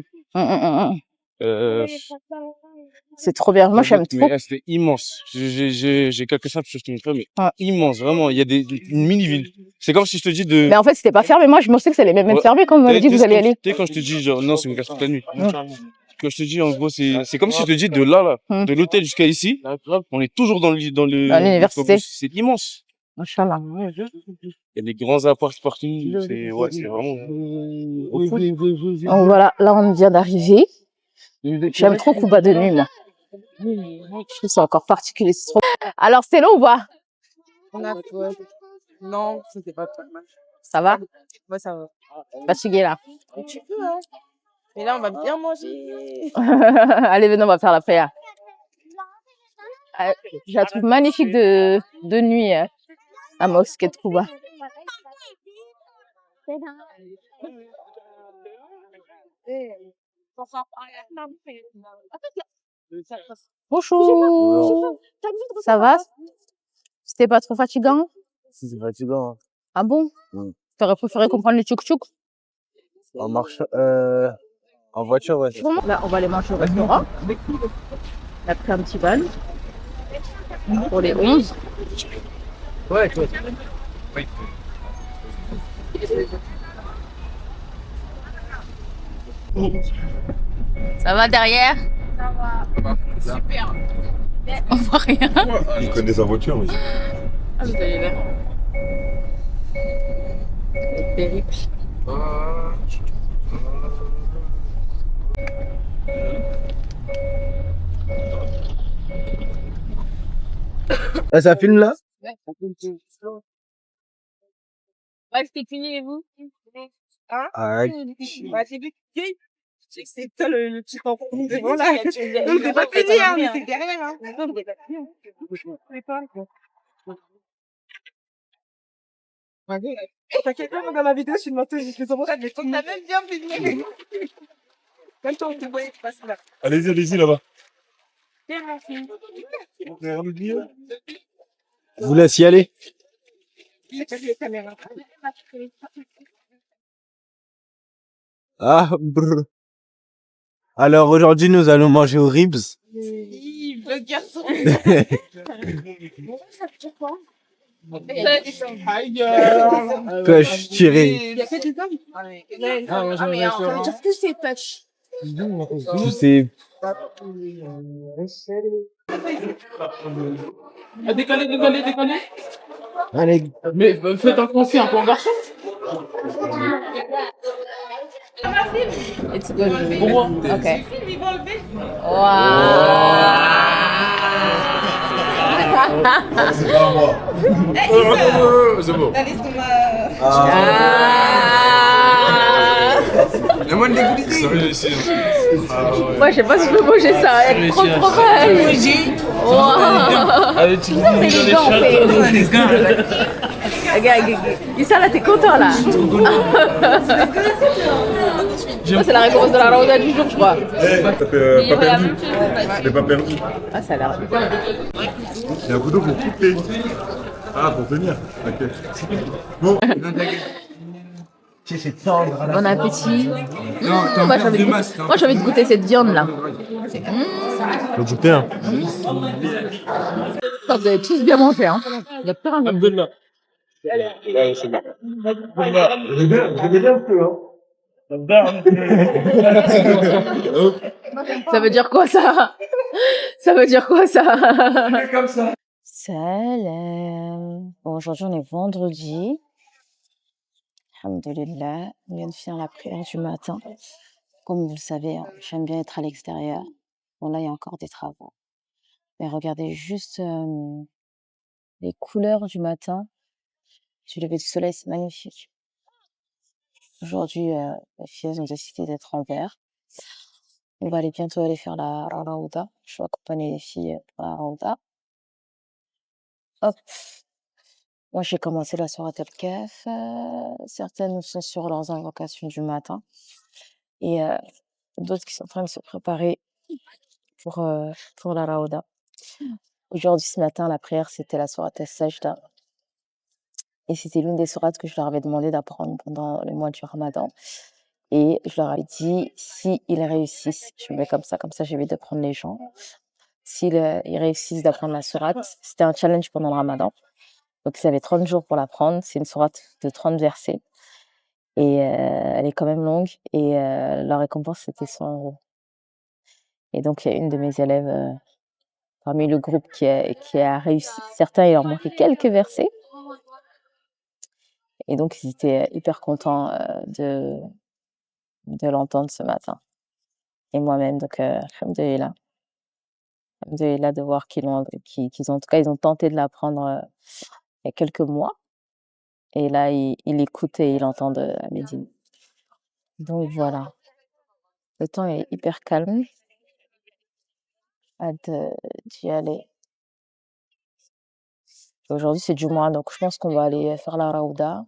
C'est trop bien. Moi, j'aime trop. C'était immense. J'ai quelques sables sur ce mais immense, vraiment. Il y a une mini-ville. C'est comme si je te dis de. Mais en fait, c'était pas fermé. Moi, je pensais que ça allait même être fermé quand vous m'avez dit que vous alliez aller. Tu sais, quand je te dis, genre, non, c'est ouvert toute la nuit. Quand je te dis, en gros, c'est comme si je te dis de là, de l'hôtel jusqu'à ici, on est toujours dans l'université. C'est immense. Inch'Allah. Il y a des grands apparts partout. C'est vraiment Donc voilà, là on vient d'arriver. J'aime trop Cuba de nuit, moi. Je trouve que c'est encore particulier. C'est trop... Alors, c'est long ou pas? Non, c'était pas trop mal. Ça va? Ouais, ça va. Fatigué là. Tu peux, hein. Mais là, on va bien manger. Allez, venez, on va faire la prière. Je la trouve magnifique de nuit, la mosquée de Cuba. Bonjour. Ça va? C'était pas trop fatigant? Si, c'est fatigant. Ah bon? T'aurais préféré qu'on prenne les tchouk-tchouk? En marche, en voiture, ouais. Là, on va aller manger au restaurant. On a pris un petit bal pour les 11. Ouais, toi. Oui. Ça va derrière? Ça va. Super. On voit rien. Il connaît sa voiture, oui. Ah, vous avez l'air. Le périple. Ah, ça filme là? Ouais, ça filme. Ouais, c'était fini et vous? Hein? Ah, Bah, j'ai vu que c'est toi le petit enfant devant là. Donc, c'est pas fini, hein, mais c'est derrière, hein. Non, mais c'est pas t'inquiète pas, dans la vidéo, je suis demandé, je les envoie, mais on a même bien filmé. Même toi, on te voyait passer là. Allez-y, là-bas. je vous laisse y aller. Ah, brr. Alors aujourd'hui, nous allons manger aux ribs. Le garçon. Pêche tirée. Il y a que des hommes. Ça veut dire que c'est touch. Tu sais. Décollez. Allez. Mais faites un conseil un peu en garçon. It's good. Okay. C'est pas moi. C'est bon. La moindre dégoûtée. Ça va ici. Moi, je sais pas si je peux manger ça. Il y a trop de fromage. Allez, tu Mais les gants, Regarde, Issa, là, t'es content, là. Ça, c'est la récompense de la Raouda du jour, je crois. T'as fait pas perdu. T'as pas perdu. Ah, ça a l'air bien. Il y a un couteau pour couper. Ah, pour tenir. Ok. Bon. Bon appétit. Moi, j'ai envie de goûter cette viande-là. Faut goûter, hein. Vous avez tous bien mangé, hein. Il y a plein de... Ouais, c'est bon. J'ai bien peu, hein. Ça veut dire quoi, ça? Ça veut dire quoi, ça? Salam. Bon, aujourd'hui, on est vendredi. Alhamdulillah. On vient de finir la prière du matin. Comme vous le savez, hein, j'aime bien être à l'extérieur. Bon, là, il y a encore des travaux. Mais regardez juste les couleurs du matin. Du lever du soleil, c'est magnifique. Aujourd'hui, les filles elles ont décidé d'être en vert. On va bientôt aller faire la Raouda. Je vais accompagner les filles pour la Raouda. Hop. Moi, j'ai commencé la sourate al-Kahf. Certaines sont sur leurs invocations du matin. Et d'autres qui sont en train de se préparer pour la Raouda. Aujourd'hui, ce matin, la prière, c'était la sourate al-Sajda. Et c'était l'une des sourates que je leur avais demandé d'apprendre pendant le mois du Ramadan. Et je leur avais dit, si ils réussissent, je me mets comme ça j'évite de prendre les gens. S'ils ils réussissent d'apprendre la sourate, c'était un challenge pendant le Ramadan. Donc, ils avaient 30 jours pour l'apprendre. C'est une sourate de 30 versets. Et elle est quand même longue. Et leur récompense, c'était 100 €. Et donc, il y a une de mes élèves parmi le groupe qui a réussi. Certains, il leur manquait quelques versets. Et donc, ils étaient hyper contents de l'entendre ce matin. Et moi-même, donc, alhamdoulilah. Alhamdoulilah de voir qu'ils ont, en tout cas, ils ont tenté de l'apprendre il y a quelques mois. Et là, ils l'écoutent et ils l'entendent à Médine. Donc, voilà. Le temps est hyper calme. Hâte d'y aller. Aujourd'hui, c'est Jumu'ah, donc je pense qu'on va aller faire la Raouda.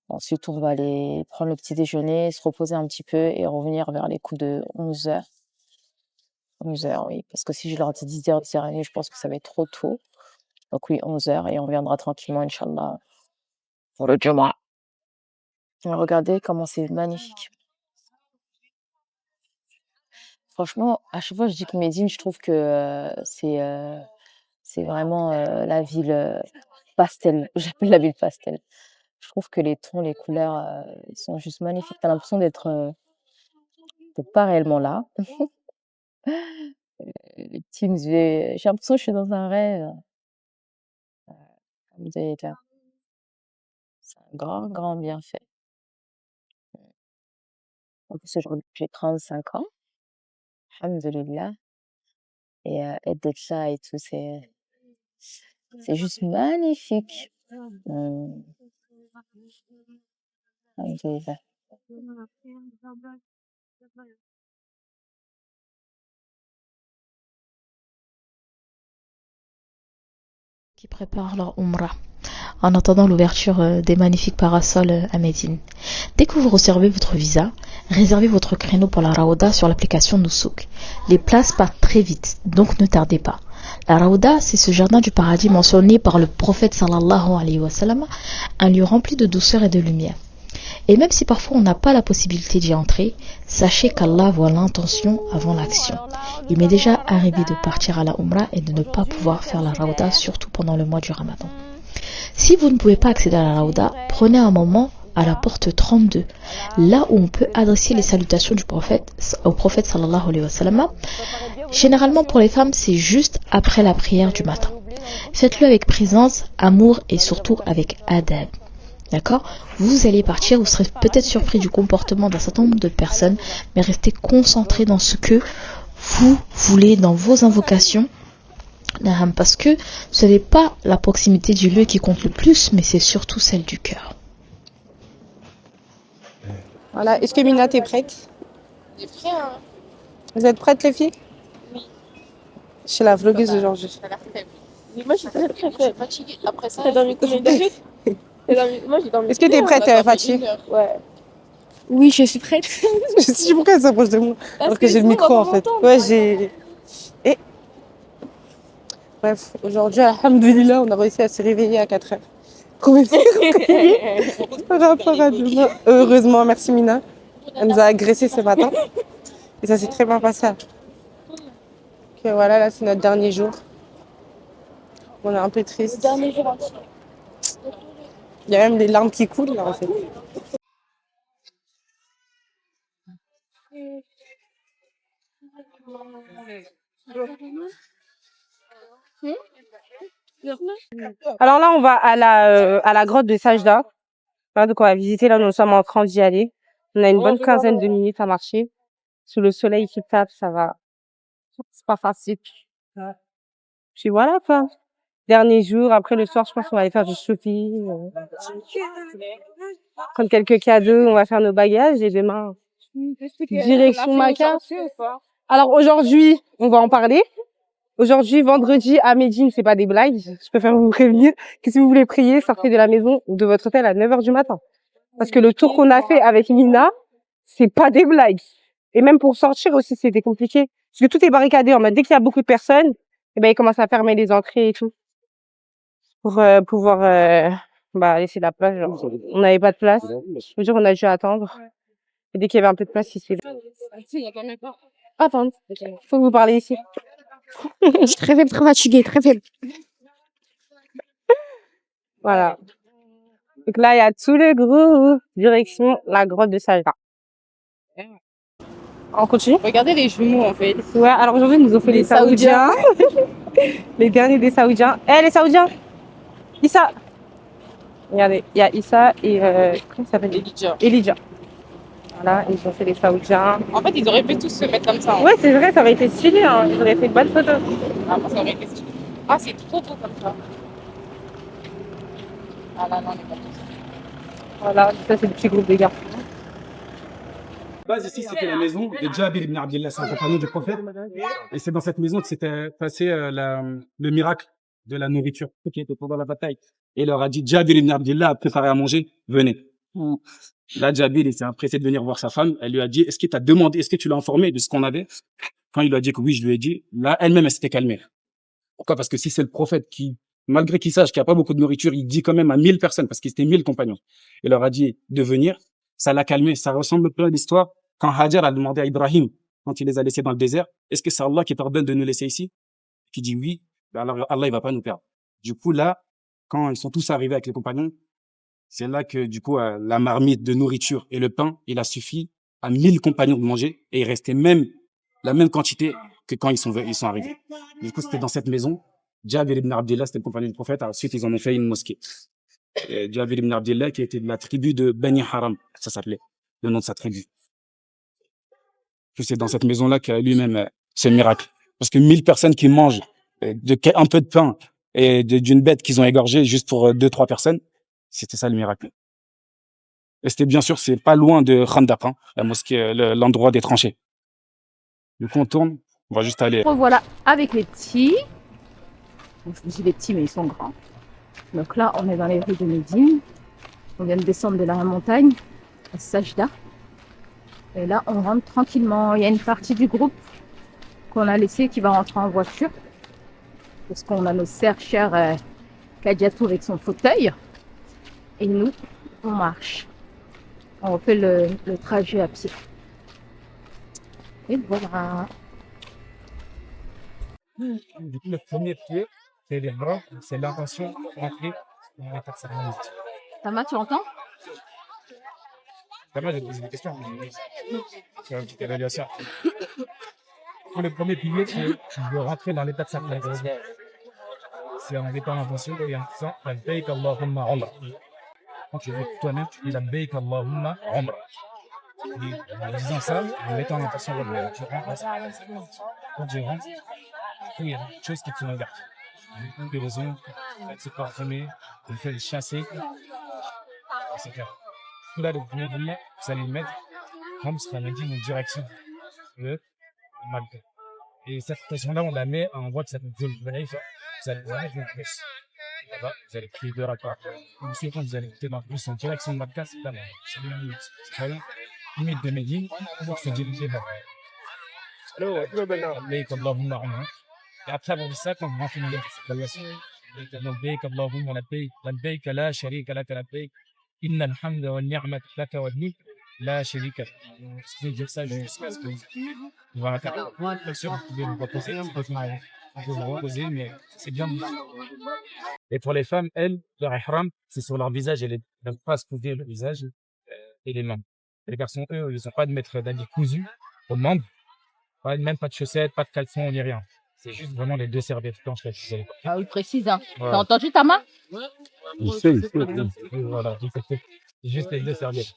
Ensuite, on va aller prendre le petit déjeuner, se reposer un petit peu et revenir vers les coups de 11h. 11h, oui, parce que si je leur dis 10h, 10h30, je pense que ça va être trop tôt. Donc oui, 11h et on viendra tranquillement, Inch'Allah, pour le Jumu'ah. Regardez comment c'est magnifique. Franchement, à chaque fois, je dis que Médine, je trouve que c'est vraiment la ville pastel. J'appelle la ville pastel. Je trouve que les tons, les couleurs, ils sont juste magnifiques. T'as l'impression d'être pas réellement là. Les petits yeux, j'ai l'impression que je suis dans un rêve. Alhamdoulilah. C'est un grand, grand bienfait. En plus, aujourd'hui, j'ai 35 ans. Alhamdoulilah. Et d'être là et tout, c'est juste magnifique. Alhamdoulilah. Qui préparent leur Umrah en attendant l'ouverture des magnifiques parasols à Médine. Dès que vous réservez votre visa, réservez votre créneau pour la Raouda sur l'application Nusouk. Les places partent très vite, donc ne tardez pas. La Raouda, c'est ce jardin du paradis mentionné par le prophète sallallahu alayhi wa sallam, un lieu rempli de douceur et de lumière. Et même si parfois on n'a pas la possibilité d'y entrer, sachez qu'Allah voit l'intention avant l'action. Il m'est déjà arrivé de partir à la Umrah et de ne pas pouvoir faire la Raouda, surtout pendant le mois du Ramadan. Si vous ne pouvez pas accéder à la Raouda, prenez un moment à la porte 32, là où on peut adresser les salutations au prophète sallallahu alayhi wa sallam. Généralement pour les femmes, c'est juste après la prière du matin. Faites-le avec présence, amour et surtout avec adab. D'accord? Vous allez partir, vous serez peut-être surpris du comportement d'un certain nombre de personnes, mais restez concentré dans ce que vous voulez, dans vos invocations, parce que ce n'est pas la proximité du lieu qui compte le plus, mais c'est surtout celle du cœur. Voilà, est-ce que Mina, t'es prête? On est prêts, hein? Vous êtes prêtes, les filles? Oui. Je suis la vlogueuse aujourd'hui. Ça a l'air faible. Mais moi, je suis très fatiguée. Après ça, T'as dormi combien d'heures? Moi, j'ai dormi. Est-ce que t'es prête, Fatih? Ouais. Oui, je suis prête. Je sais pourquoi elle s'approche de moi. Alors que j'ai le micro, en fait. Ouais, j'ai... Et... Bref, aujourd'hui, alhamdoulilah, on a réussi à se réveiller à 4h. Pour venir par rapport à demain. Heureusement, merci Mina. Elle nous a agressés ce matin. Et ça s'est très bien passé. Donc voilà, là, c'est notre dernier jour. On est un peu triste. Le dernier jour entier. Il y a même des larmes qui coulent, là, en fait. Alors là, on va à la grotte de Sajda. Voilà, donc on va visiter, là, nous sommes en train d'y aller. On a une bonne quinzaine de minutes à marcher. Sous le soleil qui tape, ça va. C'est pas facile. Puis voilà, quoi. Dernier jour, après le soir, je pense qu'on va aller faire du shopping. Prendre quelques cadeaux, on va faire nos bagages et demain, direction Maca. Alors aujourd'hui, on va en parler. Aujourd'hui, vendredi, à Médine, c'est pas des blagues. Je préfère vous prévenir que si vous voulez prier, sortez de la maison ou de votre hôtel à 9h du matin. Parce que le tour qu'on a fait avec Mina, c'est pas des blagues. Et même pour sortir aussi, c'était compliqué. Parce que tout est barricadé. Dès qu'il y a beaucoup de personnes, eh ben, ils commencent à fermer les entrées et tout. Pour pouvoir laisser la place. Genre. On n'avait pas de place. Le jour, on a dû attendre. Et dès qu'il y avait un peu de place, il se fait... Attends, faut que vous parlez ici. Je suis très faible, très fatiguée, très faible. Voilà. Donc là, il y a tout le groupe. Direction la grotte de Sajda. On continue? Regardez les jumeaux, en fait. Ouais, alors aujourd'hui, ils nous ont fait les Saoudiens. Les derniers des Saoudiens. Eh, les Saoudiens! Issa! Regardez, il y a Issa et comment il s'appelle? Elijah. Voilà, ils ont fait les Saoudiens. En fait, ils auraient pu tous se mettre comme ça. Hein. Ouais, c'est vrai, ça aurait été stylé, hein. Ils auraient fait une bonne photo. Ah, moi, ça aurait été stylé. Ah, c'est trop beau comme ça. Ah là, non, on est pas tous. Voilà, ça c'est le petit groupe de garçons. Base ici, c'était la maison de Jabir ibn Abdillah, c'est un compagnon du prophète. Et c'est dans cette maison que s'était passé le miracle de la nourriture qui était pendant la bataille. Et il leur a dit, Jabir ibn Abdillah a préparé à manger, venez. Là, Jabir, il s'est empressé de venir voir sa femme. Elle lui a dit, est-ce qu'il t'a demandé, est-ce que tu l'as informé de ce qu'on avait? Quand il lui a dit que oui, je lui ai dit, là, elle-même, elle s'était calmée. Pourquoi? Parce que si c'est le prophète qui, malgré qu'il sache qu'il n'y a pas beaucoup de nourriture, il dit quand même à 1000 personnes, parce qu'il était 1000 compagnons. Il leur a dit de venir. Ça l'a calmé. Ça ressemble un peu à l'histoire quand Hajar a demandé à Ibrahim, quand il les a laissés dans le désert, est-ce que c'est Allah qui t'ordonne de nous laisser ici? Qui dit oui, ben alors Allah, il va pas nous perdre. Du coup, là, quand ils sont tous arrivés avec les compagnons, c'est là que, du coup, la marmite de nourriture et le pain, il a suffi à 1000 compagnons de manger et il restait même la même quantité que quand ils sont arrivés. Du coup, c'était dans cette maison. Jabir ibn Abdillah, c'était le compagnon du prophète. Ensuite, ils en ont fait une mosquée. Jabir ibn Abdillah, qui était de la tribu de Bani Haram, ça s'appelait, le nom de sa tribu. C'est dans cette maison-là qu'il a lui-même ce miracle. Parce que 1000 personnes qui mangent un peu de pain et d'une bête qu'ils ont égorgée juste pour 2-3 personnes, c'était ça le miracle. Et c'était bien sûr, c'est pas loin de Khandaq, hein, la mosquée, l'endroit des tranchées. Du coup, on tourne, on va juste aller. Voilà, avec les petits. Donc, je dis les petits, mais ils sont grands. Donc là, on est dans les rues de Médine. On vient de descendre de la montagne, à Sajda. Et là, on rentre tranquillement. Il y a une partie du groupe qu'on a laissé qui va rentrer en voiture. Parce qu'on a nos chers Kadiatou avec son fauteuil. Et nous, on marche. On refait le trajet à pied. Et voilà. Du coup, le premier pied, c'est les bras, c'est l'intention d'entrer dans la personne. Tama, tu entends? Tama, j'ai posé des questions. C'est une petite évaluation. Pour le premier pilier, c'est de rentrer dans l'état de sacralisation. C'est en étant intention et en disant Labbaik Allahumma Umra. Quand tu es toi-même, tu dis Labbaik Allahumma Umra. En disant ça, en mettant en intention, tu rentres. Quand tu rentres, il y a des choses qui te sont ouvertes. Des raisons, c'est parfumé, il fait le chasser. C'est clair. Là, le premier billet, vous allez le mettre comme ce qu'on a dit, une direction. Le Malta. Et cette pression-là, on la met en voie de cette zone. Vous allez la mettre en plus. Là-bas, vous allez prier 2 rakaats. Ensuite, quand vous allez monter dans le bus en direction de Malta, c'est là-bas. C'est bien, limite de Médine, pour se diriger vers. Labbaik Allahumma Umra. Et après avoir dit ça, quand on va finir cette évaluation, Labbaik Allahumma labbaik, labbaik la sharika laka labbaik, inna alhamda wa ni'mata laka wa mulk la sharika lak. Si je dis ça, je sais pas ce que voilà. Bien sûr, vous pouvez vous reposer, mais c'est bien. Et pour les femmes, elles, leur ihram, c'est sur leur visage, elles ne peuvent pas se couvrir le visage et les mains. Et les garçons, eux, ils n'ont pas de mettre d'habits cousus aux membres, même pas de chaussettes, pas de caleçon, ni rien. C'est juste vraiment les 2 serviettes blanches. Ah oui, précise. Hein. Ouais. T'as entendu, Tama? Il sait. Voilà, c'est juste les 2 serviettes.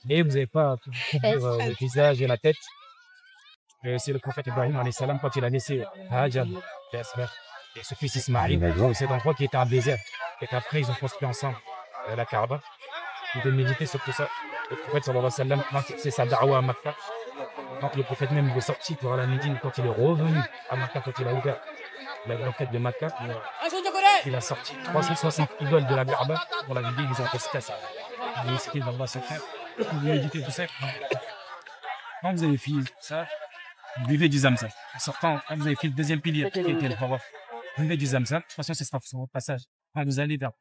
Et vous n'avez pas à couvrir le visage et la tête. C'est le prophète Ibrahim, alayhi salam, quand il a laissé Hajar et ce fils Ismaïl, cet endroit qui était un désert. Et qu'après, ils ont construit ensemble la Kaaba. Ils devaient méditer sur tout ça. Le prophète, sallallahu alayhi wa sallam, c'est sa da'wa à Makkah. Quand le prophète même est sorti pour aller à Médine, quand il est revenu à Makkah, quand il a ouvert la l'enquête de Makkah, il a sorti 360 idoles de la Kaaba pour la Médine, ils ont testé ça. Il a expliqué d'Allah son frère. Vous méditez tout ça. Quand vous avez fini ça, buvez du zamzam. En sortant, quand vous avez fait le 2e pilier, qui était le tawaf, buvez du zamzam. De toute façon, ce sera sur votre passage. Quand vous allez vers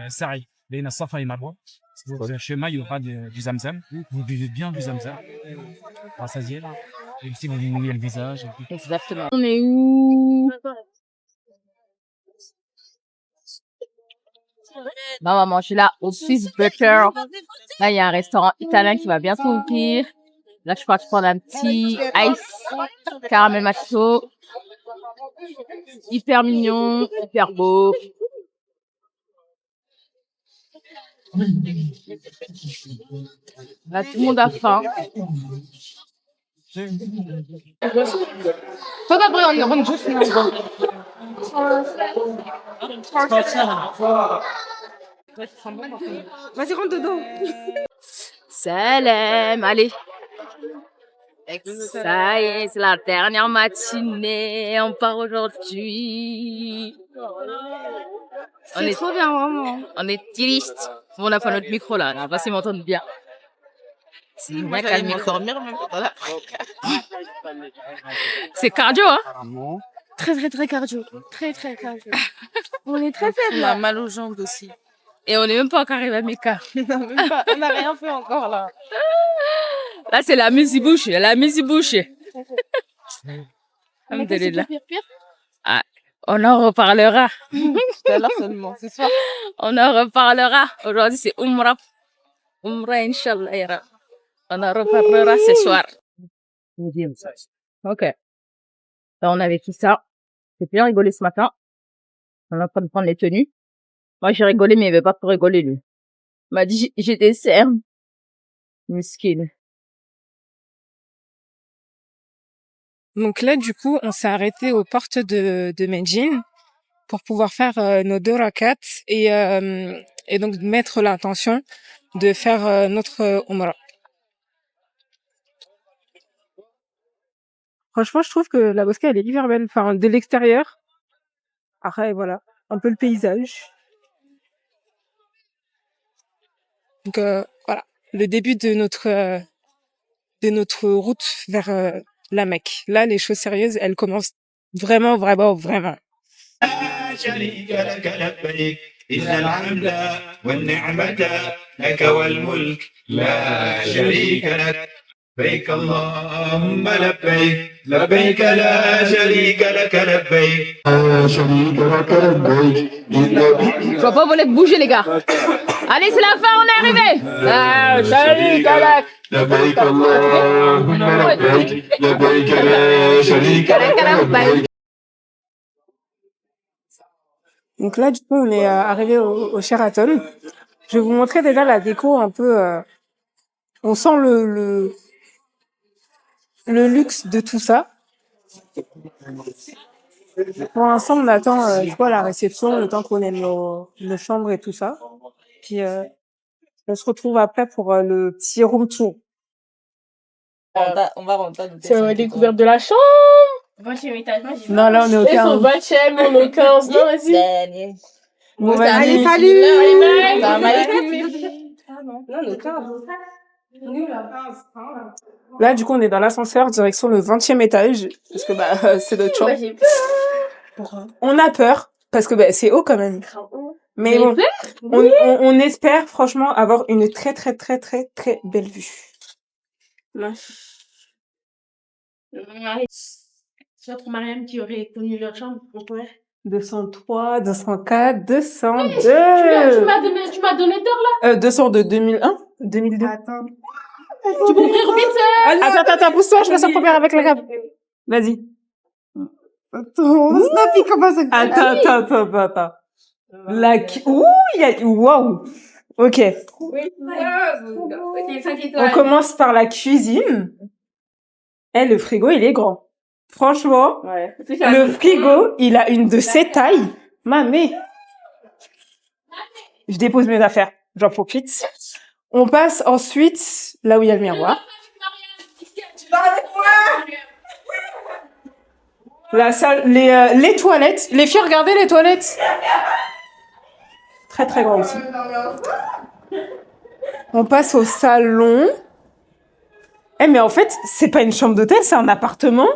Sa'i, Béna Safa et Marwa, sur un chemin, il y aura du zamzam. Vous buvez bien du zamzam. Rassasié. Et ici, vous vous mouillez le visage. Exactement. On est où? Bah, on va manger là au Swiss Burger. Là, il y a un restaurant italien qui va bientôt ouvrir. Là, je pars prendre un petit ice caramel macchiato. Hyper mignon, hyper beau. Là, tout le monde a faim. Vas-y, rentre dedans. Salam, allez. Ça y est, c'est la dernière matinée. On part aujourd'hui. C'est trop bien, vraiment. On est triste. On n'a pas notre micro là. On va passer m'entendre bien. C'est Moi, bien j'allais calme. m'endormir même pendant la C'est cardio, hein? Apparemment. Très, très, très cardio. Très, très cardio. On est très faible, On là. a mal aux jambes aussi. Et on n'est même pas encore arrivé à Mecca. Non, même pas. On n'a rien fait encore là. Là, c'est la mise-bouche. La mise-bouche. Alhamdulillah. Ah, on en reparlera. Tout à l'heure seulement, ce soir. On en reparlera. Aujourd'hui, c'est Umrah. Umrah, Inch'Allah. ya Rab. On en reparlera ce soir. Ok. Là, on avait tout ça. J'ai bien rigolé ce matin. On est en train de prendre les tenues. Moi, j'ai rigolé, mais il veut pas trop rigoler, lui. Il m'a dit, j'étais cerne. Miskin. Donc là, du coup, on s'est arrêté aux portes de Medjin pour pouvoir faire nos 2 rakats et donc mettre l'intention de faire notre Umrah. Franchement, je trouve que la mosquée, elle est hyper belle. Enfin, de l'extérieur. Après, voilà, un peu le paysage. Donc voilà, le début de notre route vers la Mecque. Là, les choses sérieuses, elles commencent vraiment, vraiment, vraiment. شريك لك لبيك إن الحمد والنعمة لك والملك لا شريك لك لبيك اللهم لبيك لبيك لا شريك لك لبيك لا شريك لك لبيك Je vois pas voler bouger, les gars. Allez, c'est la fin, on est arrivé. Salut, Kalak. لبيك اللهم لبيك لبيك لا شريك لك لبيك. Donc là, du coup, on est arrivé au Sheraton. Je vais vous montrer déjà la déco un peu. On sent le luxe de tout ça. Pour l'instant, on attend la réception, le temps qu'on ait nos chambres et tout ça. Puis on se retrouve après pour le petit room tour. On va rentrer. C'est la découverte de la chambre. 20e étage. Non, là, on est au 15. Ils sont 20e, on est au 15. Non, vas-y. Bon, Allez, vas-y. salut. Salam alaikum. Non, on est au 15. Là, du coup, on est dans l'ascenseur, direction le 20e étage. Parce que c'est notre chambre. On a peur. Parce que c'est haut quand même. Mais bon, on espère franchement avoir une très, très, très, très, très belle vue. C'est notre Mariam qui aurait connu leur chambre. 203, 204, 202. Tu m'as donné d'heure là. 202, 2001, 2002. Attends. Tu peux ouvrir vite. Attends, pousse-toi, je passe en première avec la cape. Vas-y. Attends, Snap, il commence à... Attends. Ouh, waouh. Ok. On commence par la cuisine. Le frigo, il est grand. Franchement, le frigo, il a une de ses tailles. Mamé. Je dépose mes affaires. J'en profite. On passe ensuite là où il y a le miroir. La salle, les toilettes. Les filles, regardez les toilettes. Très, très grand aussi. On passe au salon. Mais en fait, c'est pas une chambre d'hôtel, c'est un appartement.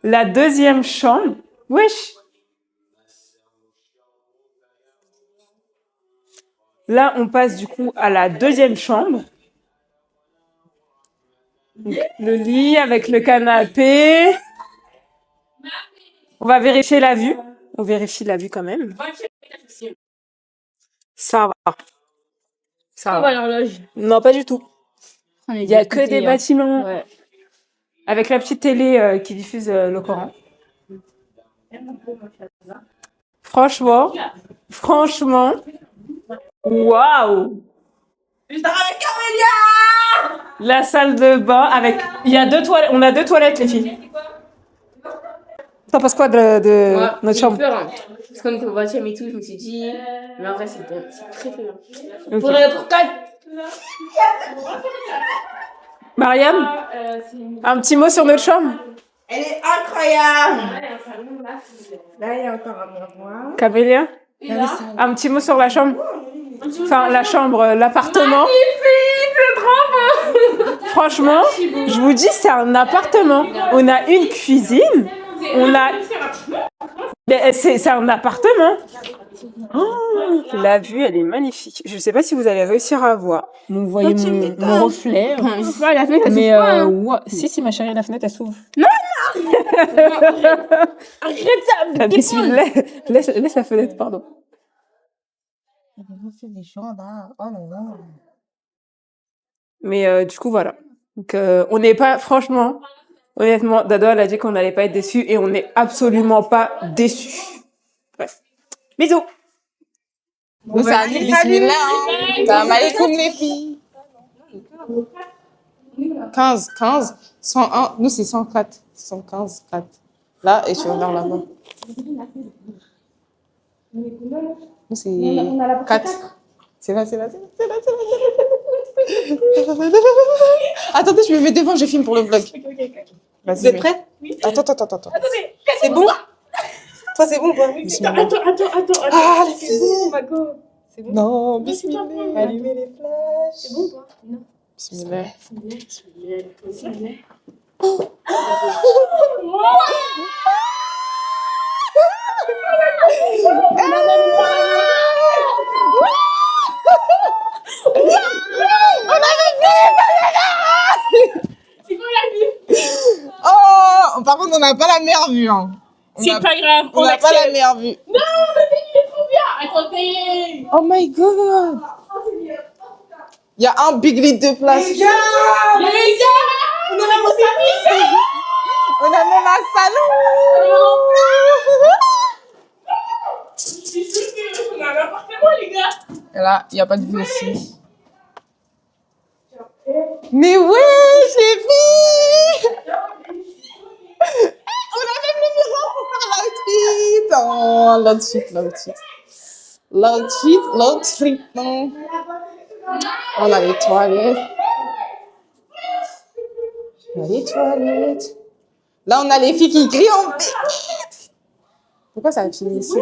La deuxième chambre. Wesh. Là, on passe du coup à la deuxième chambre. Donc, le lit avec le canapé. On va vérifier la vue. On vérifie la vue quand même. Ça va. Ça va. L'horloge. Non, pas du tout. Il y a que des bâtiments. Ouais. Avec la petite télé qui diffuse le Coran. Franchement, Waouh! Je dors avec Camélia! La salle de bain avec. Il y a 2 toilettes. On a 2 toilettes, les filles. T'en penses quoi de Moi, notre j'ai chambre? eu peur, hein. Parce qu'on était au 20e et tout, je me suis dit. Mais en vrai, c'est bon, c'est très très bien. Ok. Pour 4. Mariam, un petit mot sur notre chambre? Elle est incroyable! Là, il y a encore un miroir. Camélia? Un petit mot sur la chambre? Enfin, la chambre, l'appartement. Magnifique, c'est trop beau! Franchement, je vous dis, c'est un appartement. On a une cuisine. On a. Mais c'est un appartement. Oh, la vue, elle est magnifique. Je sais pas si vous allez réussir à voir. Vous voyez mon reflet. Mais ouais. Si, ma chérie, la fenêtre, elle s'ouvre. Non, non! Arrête ça! Bismillah. Laisse la fenêtre, pardon. des gens là. Oh non, non. Mais du coup, voilà. Donc, on n'est pas, franchement, honnêtement, Dado, elle a dit qu'on n'allait pas être déçus et on n'est absolument pas déçus. Bref. Bisous! Nous, ça arrive, bismillah, hein. Salam alaikum, les filles. 15, 101. Nous, c'est 104. 115, 4. Là, et tu regardes là-bas. Nous, c'est 4. C'est là. Attendez, je me mets devant, je filme pour le vlog. Vous êtes prêts? Oui. Attends. C'est bon? Toi, c'est bon, quoi? Attends. Ah, les filles! Bon, ma go. C'est bon? Non, bismillah. Allumez les flashs. C'est bon, toi? Non. Bismillah. Oh, par contre, on n'a pas la meilleure vue, hein. C'est pas grave, on n'a pas la meilleure vue. Non, le pays est trop bien. Attendez. Oh my god. Il y a un big lit de place. Les gars, on a même au service. On a même un salon. Je suis sûre qu'on a un appartement, les gars. Et là, il n'y a pas de vue aussi. Mais ouais, j'ai vu. On a même le miroir pour faire l'outfit. Oh, l'outfit. Non. On a les toilettes. Là, on a les filles qui crient en fait. Pourquoi ça a fini ici?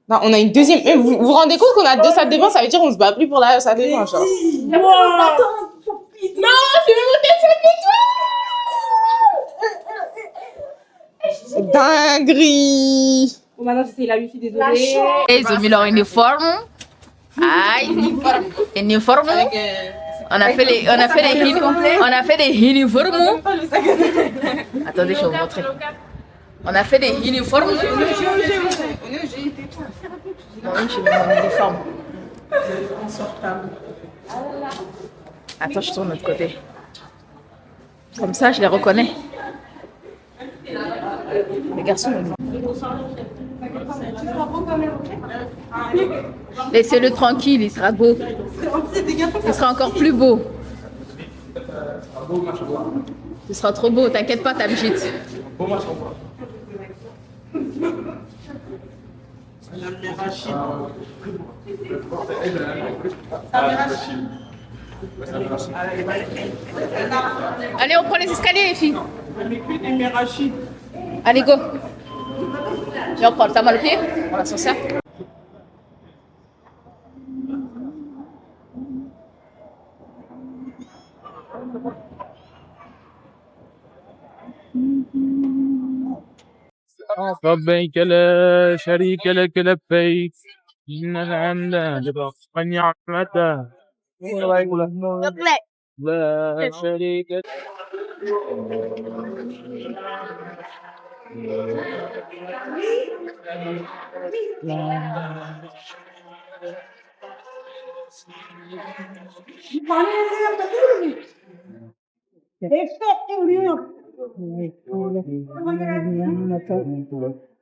Non, on a une deuxième. Mais vous vous rendez compte qu'on a 2 salles de bain? Ça veut dire qu'on se bat plus pour la salle de bain, genre. Non, c'est même au C'est dinguerie. Bon, maintenant, j'essaye la wifi, désolée. Ils ont mis leur uniforme. Uniforme. On a fait des uniformes. Attendez, je vais vous montrer. On a fait des uniformes. Non, je suis mon uniforme. Attends, je tourne de l'autre côté. Comme ça, je les reconnais. Les garçons. Laissez-le tranquille, il sera beau. Il sera encore plus beau. Tu seras trop beau, t'inquiète pas, Tabjit. Allez, on prend les escaliers, les filles. Allez, go. Je vais prendre ta main le pied pour l'ascenseur. ربك لا شريك لك لبيك إن الحمد والنعمة لا شريك لك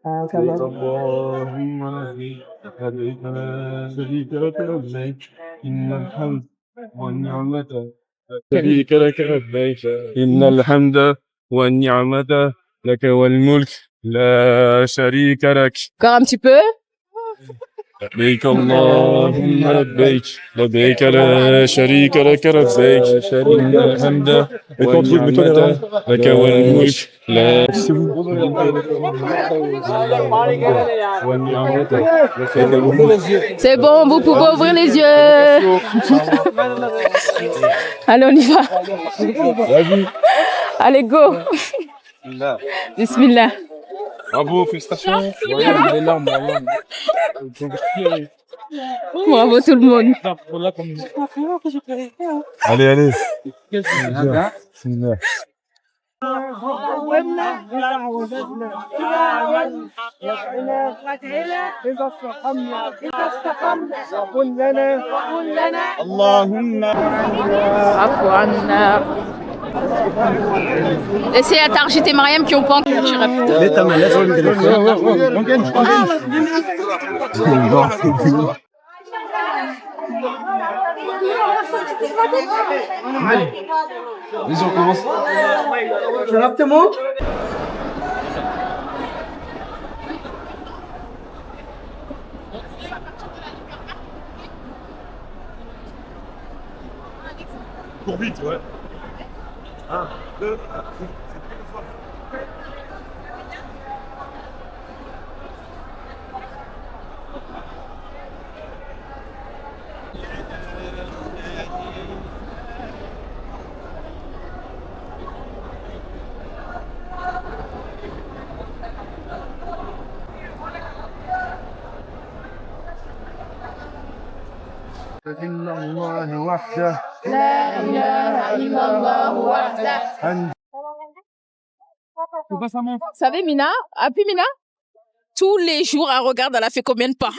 لبيك اللهم لبيك لبيك لا شريك لك لبيك إن الحمد والنعمة شريك لك لبيك إن الحمد والنعمة لك والملك لا شريك لك. Encore un petit peu. لبيك اللهم لبيك لبيك لا شريك لك لبيك إن الحمد والنعمة لك والملك لا C'est bon, vous pouvez ouvrir les yeux. Allez, on y va. Allez, go. Bismillah. Bravo, félicitations. Voilà, les larmes, les larmes. Bravo tout le monde. Allez, allez. Bismillah. اللهم عفو عنا. Laissez à Tarjit et Mariam qui ont pas encore tiré. Vas-y, on commence. Pour vite, ouais. 1, 2, إلا الله وحده لا إله إلا الله وحده. Vous savez, Mina, appuie Mina. Tous les jours, elle regarde, elle a fait combien de pas. Ça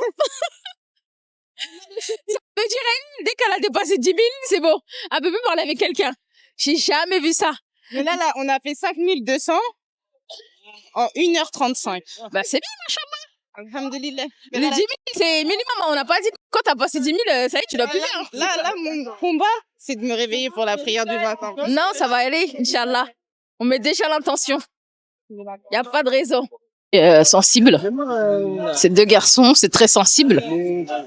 veut dire, elle, dès qu'elle a dépassé 10 000, c'est bon. Elle peut plus parler avec quelqu'un. J'ai jamais vu ça. Mais là, on a fait 5200 en 1h35. Bah, c'est bien, machallah. Alhamdulillah. Les 10 000, c'est minimum. On n'a pas dit que quand t'as passé 10 000, ça y est, tu dois plus faire. Là, mon combat, c'est de me réveiller pour la prière du matin. Non, ça va aller, Inch'Allah. On met déjà l'intention. Il n'y a pas de raison. Sensible. Ces deux garçons, c'est très sensible.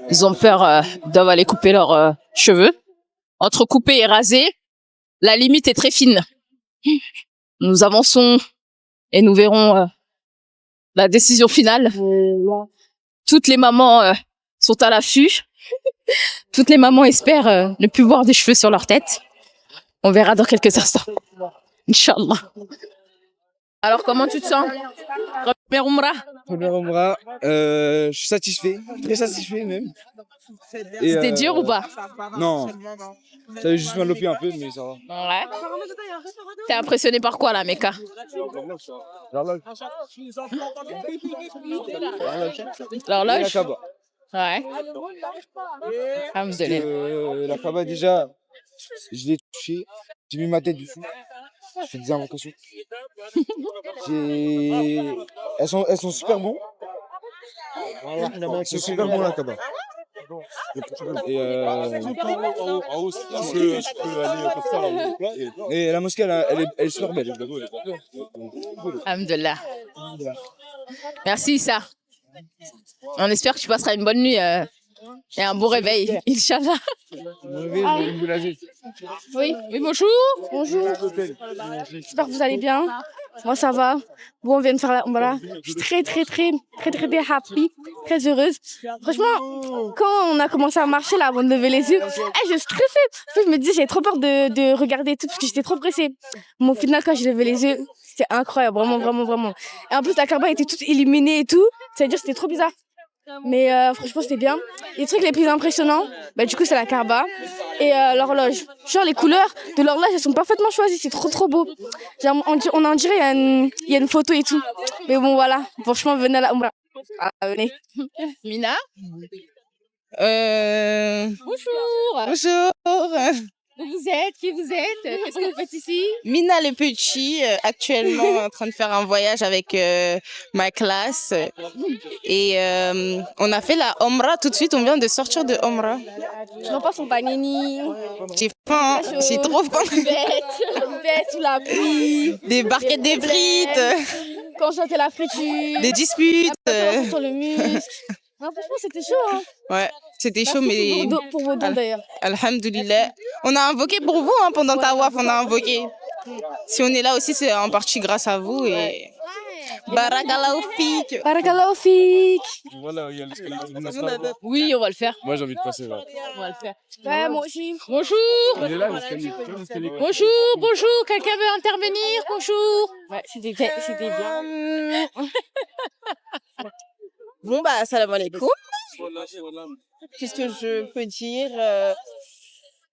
Ils ont peur, ils doivent aller couper leurs cheveux. Entre couper et raser, la limite est très fine. Nous avançons et nous verrons la décision finale. Toutes les mamans sont à l'affût. Toutes les mamans espèrent ne plus voir des cheveux sur leur tête. On verra dans quelques instants. Inch'Allah. Alors, comment tu te sens? Première Umrah? Première Umrah, je suis satisfait, très satisfait même. C'était dur ou pas? Non, j'avais juste mal au pied un peu, mais ça va. Ouais. T'es impressionné par quoi, la Mecca? L'horloge? La Kaaba. Ouais. La Kaaba, déjà, je l'ai touché, j'ai mis ma tête dessous. Je fais des invocations. Elles sont super bons. C'est super bon la Kaaba. Et la mosquée, elle est super belle. Alhamdulillah. Merci, Issa. On espère que tu passeras une bonne nuit et un beau réveil, Inch'Allah. Oui, oui, bonjour. Bonjour. J'espère que vous allez bien. Moi, ça va. Bon, on vient de faire la Umrah. Je suis très bien happy, très heureuse. Franchement, quand on a commencé à marcher là avant de lever les yeux, je stressais. Parce que je me disais, j'avais trop peur de regarder tout parce que j'étais trop pressée. Mais au final, quand j'ai levé les yeux, c'était incroyable, vraiment. Et en plus, la Kaaba était toute illuminée et tout. C'est-à-dire, c'était trop bizarre. Mais franchement, c'était bien. Les trucs les plus impressionnants, du coup, c'est la Kaaba et l'horloge. Genre, les couleurs de l'horloge, elles sont parfaitement choisies. C'est trop beau. Genre, on en dirait, il y a une photo et tout. Mais bon, voilà. Franchement, venez à la Umrah. Ah, venez. Mina? Bonjour. Vous êtes qui vous êtes? Qu'est-ce que vous faites ici? Mina le petit, actuellement en train de faire un voyage avec ma classe. Et on a fait la Omra tout de suite, on vient de sortir de Omra. Non, pas son panini. J'ai faim, j'ai trop faim. Bête sous la pluie. Des barquettes de frites, Quand j'étais la friture. des disputes. Sur le muscle. Non, franchement, c'était chaud. Hein. Ouais, c'était chaud, Merci mais... pour vos dons, d'ailleurs. Alhamdoulilah. On a invoqué pour vous, hein, pendant Tawaf, on a invoqué. Si on est là aussi, c'est en partie grâce à vous. Et... Barakallahu fik. Barakallahu fik. Voilà, il y a l'escalier. Oui, on va le faire. Moi, j'ai envie de passer là. On va le faire. Ouais, moi aussi. Bonjour. Il est là, l'escalier. Tu vois l'escalier? Bonjour. Quelqu'un veut intervenir? Bonjour. Ouais, c'était bien. Bon, bah, salam alaikum. Qu'est-ce que je peux dire?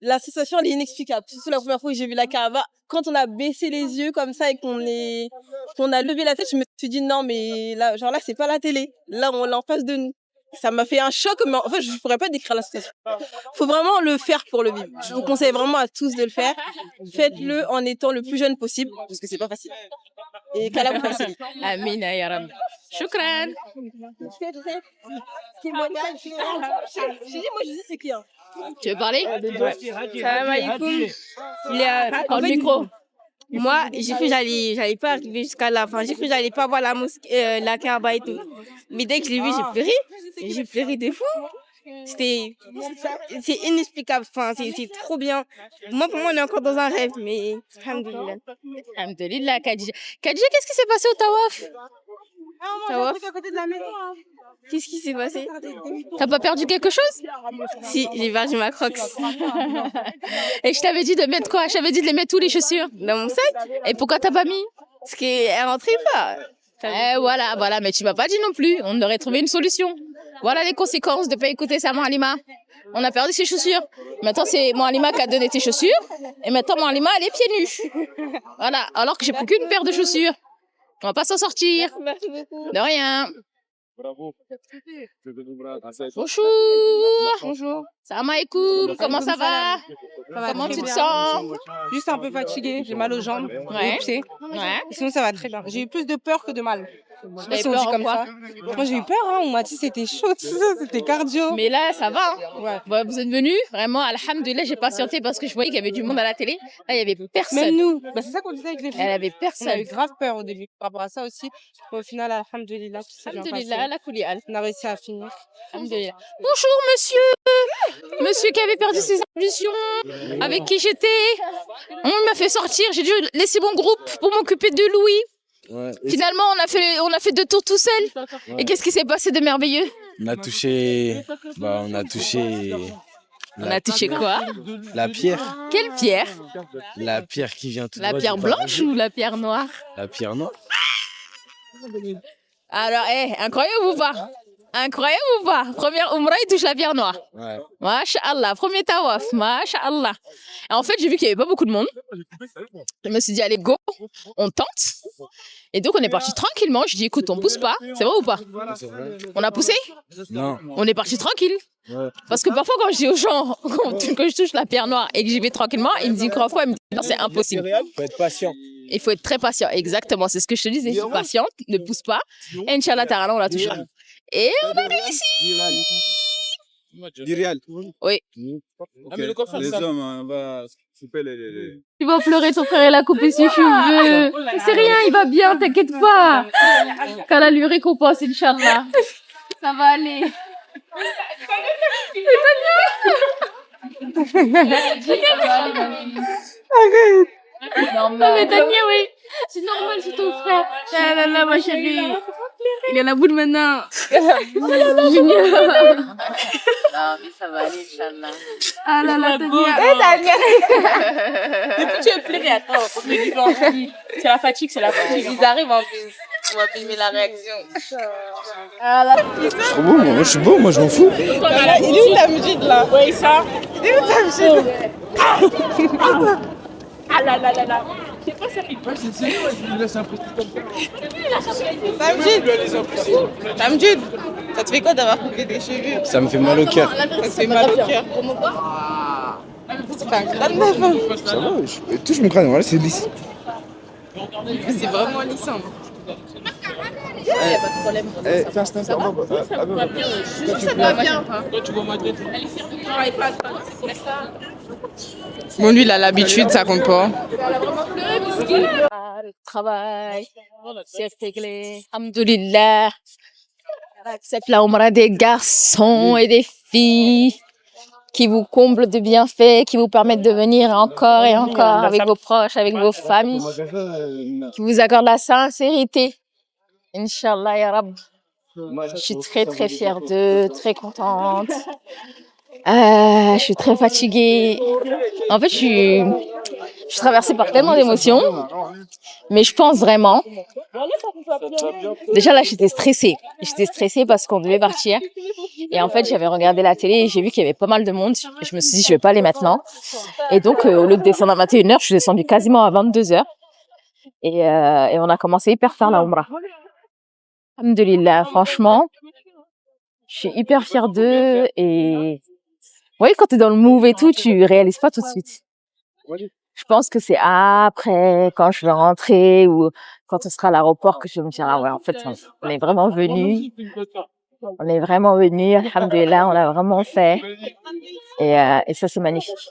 La sensation, elle est inexplicable. Surtout la première fois que j'ai vu la Kaaba, quand on a baissé les yeux comme ça et qu'on a levé la tête, je me suis dit non, mais là, genre là, c'est pas la télé. Là, on l'a en face de nous. Ça m'a fait un choc, mais en fait, je pourrais pas décrire la situation. Faut vraiment le faire pour le vivre. Je vous conseille vraiment à tous de le faire. Faites-le en étant le plus jeune possible, parce que c'est pas facile. Et qu'Allah vous facilite. Amina ya Rab. Shukran. Moi, je sais c'est qui. Tu veux parler? Salam alaikum. Prends le micro. Moi, j'ai cru que j'allais pas arriver jusqu'à la fin. J'ai cru que j'allais pas voir la mosquée, la Kaaba et tout. Mais dès que je l'ai vu, j'ai pleuré. J'ai pleuré de fou. C'est inexplicable. Enfin, c'est trop bien. Moi, pour moi, on est encore dans un rêve, mais alhamdoulilah. Alhamdoulilah, Khadija. Khadija, qu'est-ce qui s'est passé au Tawaf? Tawaf. Qu'est-ce qui s'est passé? T'as pas perdu quelque chose? Si, j'ai perdu ma Crocs. Et je t'avais dit de mettre quoi? Je t'avais dit de les mettre tous les chaussures. Dans mon sac? Et pourquoi t'as pas mis? Parce qu'elle rentrait pas. Voilà, mais tu m'as pas dit non plus. On aurait trouvé une solution. Voilà les conséquences de pas écouter sa Alima. On a perdu ses chaussures. Maintenant, c'est Alima qui a donné tes chaussures. Et maintenant, Alima, elle est pieds nus. Voilà, alors que j'ai plus qu'une paire de chaussures. On va pas s'en sortir. Merci beaucoup. De rien. Bravo. Bonjour. Salam alaikum. Comment ça va? Comment tu te sens? Juste un peu fatiguée, j'ai mal aux jambes, Ouais. aux pieds. Ouais. Sinon ça va très bien. J'ai eu plus de peur que de mal. Je sais pas T'avais si on peur dit en comme quoi? ça. Moi j'ai eu peur, hein. On m'a dit c'était chaud, tout ça, c'était cardio. Mais là, ça va. Hein. Bon, vous êtes venus, vraiment, alhamdoulilah, j'ai patienté parce que je voyais qu'il y avait du monde à la télé. Là, il y avait personne. Même nous, bah, c'est ça qu'on disait avec les filles. Elle avait personne. On a eu grave peur au début par rapport à ça aussi. Mais au final, alhamdoulilah, tout s'est bien Alhamdoulilah, passé. la kouli al. On a réussi à finir. Alhamdoulilah. Bonjour, monsieur. Monsieur qui avait perdu ses ambitions, avec qui j'étais. On m'a fait sortir, j'ai dû laisser mon groupe pour m'occuper de Louis. Ouais. Finalement, on a fait 2 tours tout seul. Et qu'est-ce qui s'est passé de merveilleux? On a touché. On a touché. On a touché quoi? La pierre. Quelle pierre? La pierre qui vient tout La droit pierre du blanche paradis. ou la pierre noire? La pierre noire. Alors, incroyable ou pas? Incroyable ou pas? Première Umrah, il touche la pierre noire. Ouais. Masha'Allah, premier tawaf, Masha'Allah. Et en fait, j'ai vu qu'il n'y avait pas beaucoup de monde. Je me suis dit, allez, go, on tente. Et donc, on est parti tranquillement. Je dis, écoute, on pousse pas. C'est vrai ou pas? On a poussé? Non. On est parti tranquille. Ouais. Parce que parfois, quand je dis aux gens que je touche la pierre noire et que j'y vais tranquillement, ils me disent 3 fois, ils me disent, non, c'est impossible. Il faut être patient. Il faut être très patient. Exactement, c'est ce que je te disais. Je suis patiente, ne pousse pas. Et Inch'Allah, Ta'ala, on la touchera. Et on a réussi. Du réel. Oui. Ah, mais les hommes, on va couper les... Tu vas pleurer, ton frère, il a coupé ses cheveux. Mais c'est rien, il va bien, t'inquiète pas. Qu'Allah lui récompense, Inch'Allah. Ça va aller. Arrête. Non, mais Tania, oui. C'est normal, c'est ton frère. Ah là là, ma chérie. Il est à la boule maintenant. Oh là là, Génial. Non, mais ça va aller, Inch'Allah. Ah là là, Tania. Eh, Tania. Depuis tu es pleurée, attends, faut que je dise envie. C'est la fatigue, c'est la fatigue. Ils arrivent en plus. On va filmer la réaction. Ah là. Je suis trop beau, moi je suis beau, moi je m'en fous. Il est où ta musique là? Oui, ça. Il est où ta musique? Ah là là là là. C'est pas sérieux. Je laisse un peu comme ça. Tamjid, ça te fait quoi d'avoir coupé des cheveux? Ça me fait mal au cœur. Ça te fait mal au cœur. C'est un crâne neuf, hein. Ça va, touche mon crâne, voilà, c'est lisse. C'est vraiment lissant. Il n'y a pas de problème. Fais un snap, Ça va? Ça va bien. Bon, lui, il a l'habitude, ça compte pas. Le travail, c'est réglé. Alhamdoulilah. Accepte la Oumra des garçons et des filles qui vous comblent de bienfaits, qui vous permettent de venir encore et encore avec vos proches, avec vos familles, qui vous accordent la sincérité. Inch'Allah, ya Rab. Je suis très très fière d'eux, très contente. Je suis très fatiguée. En fait, je suis traversée par tellement d'émotions, mais je pense vraiment. Déjà là, j'étais stressée. J'étais stressée parce qu'on devait partir. Et en fait, j'avais regardé la télé et j'ai vu qu'il y avait pas mal de monde. Et je me suis dit, je vais pas aller maintenant. Et donc, au lieu de descendre à 21h, je suis descendue quasiment à 22h. Et on a commencé hyper tard la Oumra. Alhamdoulilah, franchement, je suis hyper fière d'eux. Et vous voyez, quand tu es dans le move et tout, tu réalises pas tout de suite. Je pense que c'est après, quand je vais rentrer ou quand on sera à l'aéroport, que je vais me dire, ah ouais, en fait, on est vraiment venus. On est vraiment venus, alhamdoulilah, on l'a vraiment fait. Et ça, c'est magnifique.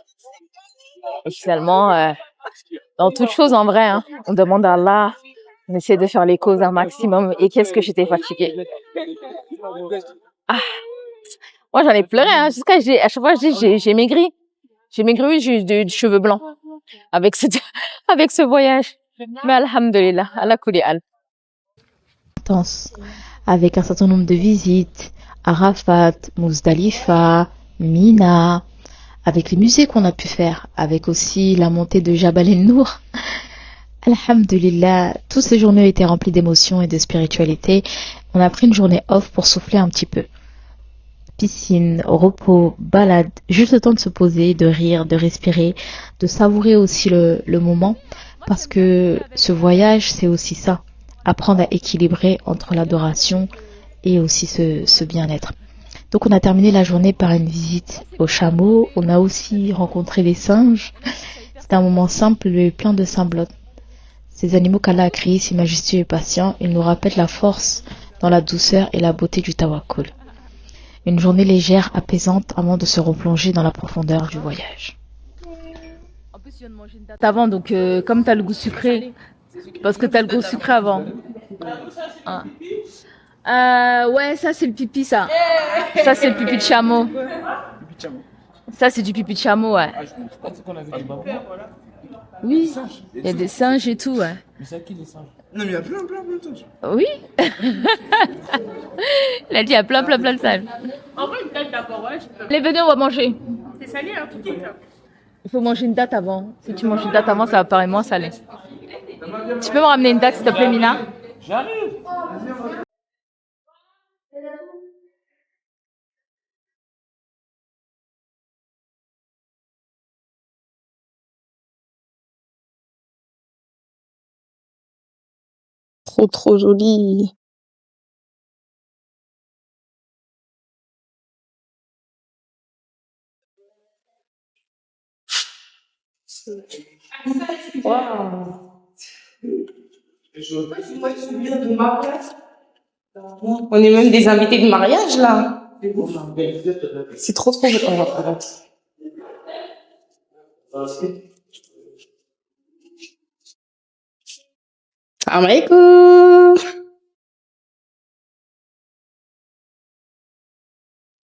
Et finalement, dans toute chose, en vrai, hein, on demande à Allah, on essaie de faire les causes un maximum. Et qu'est-ce que j'étais fatiguée. Ah. Moi, j'en ai pleuré, hein, à chaque fois, je dis, j'ai maigri. J'ai maigri, oui, j'ai eu du cheveux blancs avec ce voyage. Mais alhamdoulilah, ala kulli al. Intense, avec un certain nombre de visites, Arafat, Muzdalifa, Mina, avec les musées qu'on a pu faire, avec aussi la montée de Jabal el-Nour. Alhamdulillah, toutes ces journées ont été remplies d'émotions et de spiritualité. On a pris une journée off pour souffler un petit peu. Piscine, repos, balade, juste le temps de se poser, de rire, de respirer, de savourer aussi le moment, parce que ce voyage, c'est aussi ça, apprendre à équilibrer entre l'adoration et aussi ce bien-être. Donc on a terminé la journée par une visite au chameau, on a aussi rencontré les singes. C'était un moment simple et plein de symbiote. Ces animaux qu'Allah a créés, si majestueux et patients, ils nous rappellent la force dans la douceur et la beauté du tawakkul. Une journée légère, apaisante, avant de se replonger dans la profondeur du voyage. En plus, je viens de manger une date avant, donc comme tu as le goût sucré, parce que tu as le goût sucré avant. Ah. Ouais, ça c'est le pipi, ça. Ça c'est le pipi de chameau. Ça c'est du pipi de chameau, ouais. Oui, il y a des singes et tout, ouais. Mais c'est à qui les singes? Non, mais il y a plein de singes. Oui. Il a dit il y a plein de singes. En vrai, une date d'abord, ouais. Les venez, on va manger. C'est salé, hein, tout de suite. Il faut manger une date avant. Si tu manges une date avant, ça va paraître moins salé. Tu peux me ramener une date, s'il te plaît, Mina? J'arrive. Trop joli. Waouh. On est même des invités de mariage, là. C'est trop beau. Salam alaikum.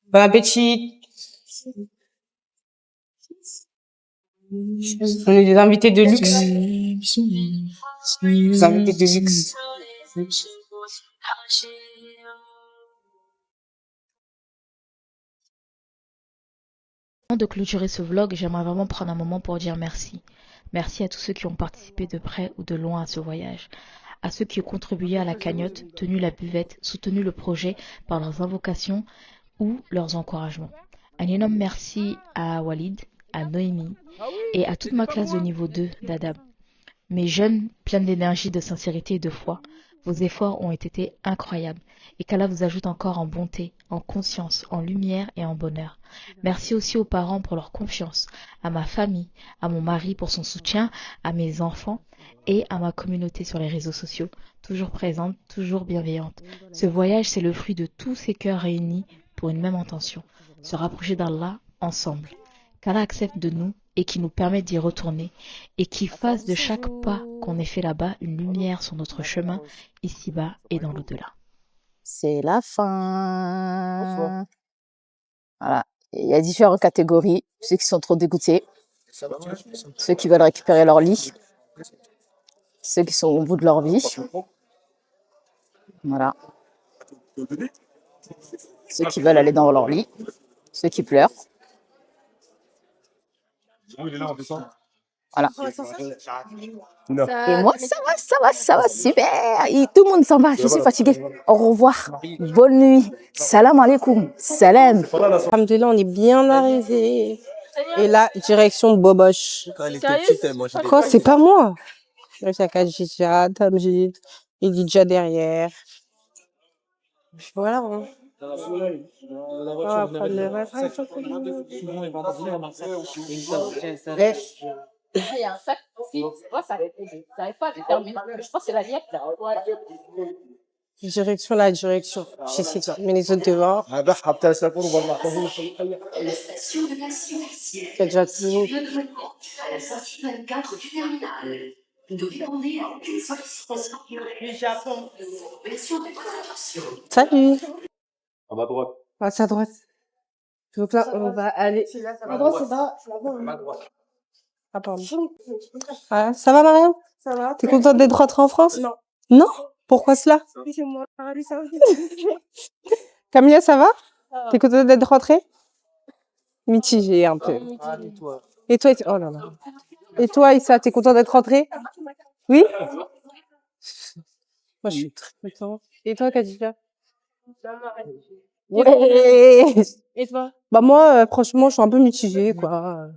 Bon appétit. On est des invités de luxe. Des invités de luxe. Avant de clôturer ce vlog, j'aimerais vraiment prendre un moment pour dire merci. Merci à tous ceux qui ont participé de près ou de loin à ce voyage. À ceux qui ont contribué à la cagnotte, tenu la buvette, soutenu le projet par leurs invocations ou leurs encouragements. Un énorme merci à Walid, à Noémie et à toute ma classe de niveau 2 d'Adab. Mes jeunes, pleines d'énergie, de sincérité et de foi, Vos efforts ont été incroyables et qu'Allah vous ajoute encore en bonté, en conscience, en lumière et en bonheur. Merci aussi aux parents pour leur confiance, à ma famille, à mon mari pour son soutien, à mes enfants et à ma communauté sur les réseaux sociaux, toujours présente, toujours bienveillante. Ce voyage, c'est le fruit de tous ces cœurs réunis pour une même intention, se rapprocher d'Allah ensemble. Qu'Allah accepte de nous et qui nous permette d'y retourner et qui fasse de chaque pas qu'on ait fait là-bas une lumière sur notre chemin, ici-bas et dans l'au-delà. C'est la fin. Voilà. Il y a différentes catégories. Ceux qui sont trop dégoûtés, ceux qui veulent récupérer leur lit, ceux qui sont au bout de leur vie. Voilà. Ceux qui veulent aller dans leur lit, ceux qui pleurent. Voilà. Et moi, ça va, super. Et tout le monde s'en va, je suis fatiguée. Au revoir, bonne nuit. Salam alaikum, salam. Alhamdoulilah, on est bien arrivés. Et là, direction Boboche. Quand elle était petite, elle mangeait des Quoi, pâtes. c'est pas moi. Il y a Khadija, Tamjid, il dit déjà derrière. Puis voilà. Hein. Ah, après le reste. Il y a un sac aussi. Moi, ça n'arrive pas à déterminer. Je pense que c'est la diète, là. Direction la direction. J'essaie de mettre les autres devant. Il y a déjà tout le monde. À la sortie 24 du terminal. Nous répondez à aucune sollicitation du Japon. Merci de votre attention. Salut. À ma droite. Passe à droite. Donc là, on va aller. À droite, c'est là. À ma droite. Ah, pardon. Ah, ça va, Mariam? Ça va. T'es contente d'être rentrée en France? Non. Non? Pourquoi cela? Oui, c'est moi. Arabie Saoudite. Camilla, ça va? T'es contente d'être rentrée? Mitigée un peu. Et toi, oh là là. Et toi, Issa, t'es content d'être rentrée? Oui? Moi, je suis très contente. Et toi, Khadija? Ouais! Et toi? Bah, moi, franchement, je suis un peu mitigée, quoi.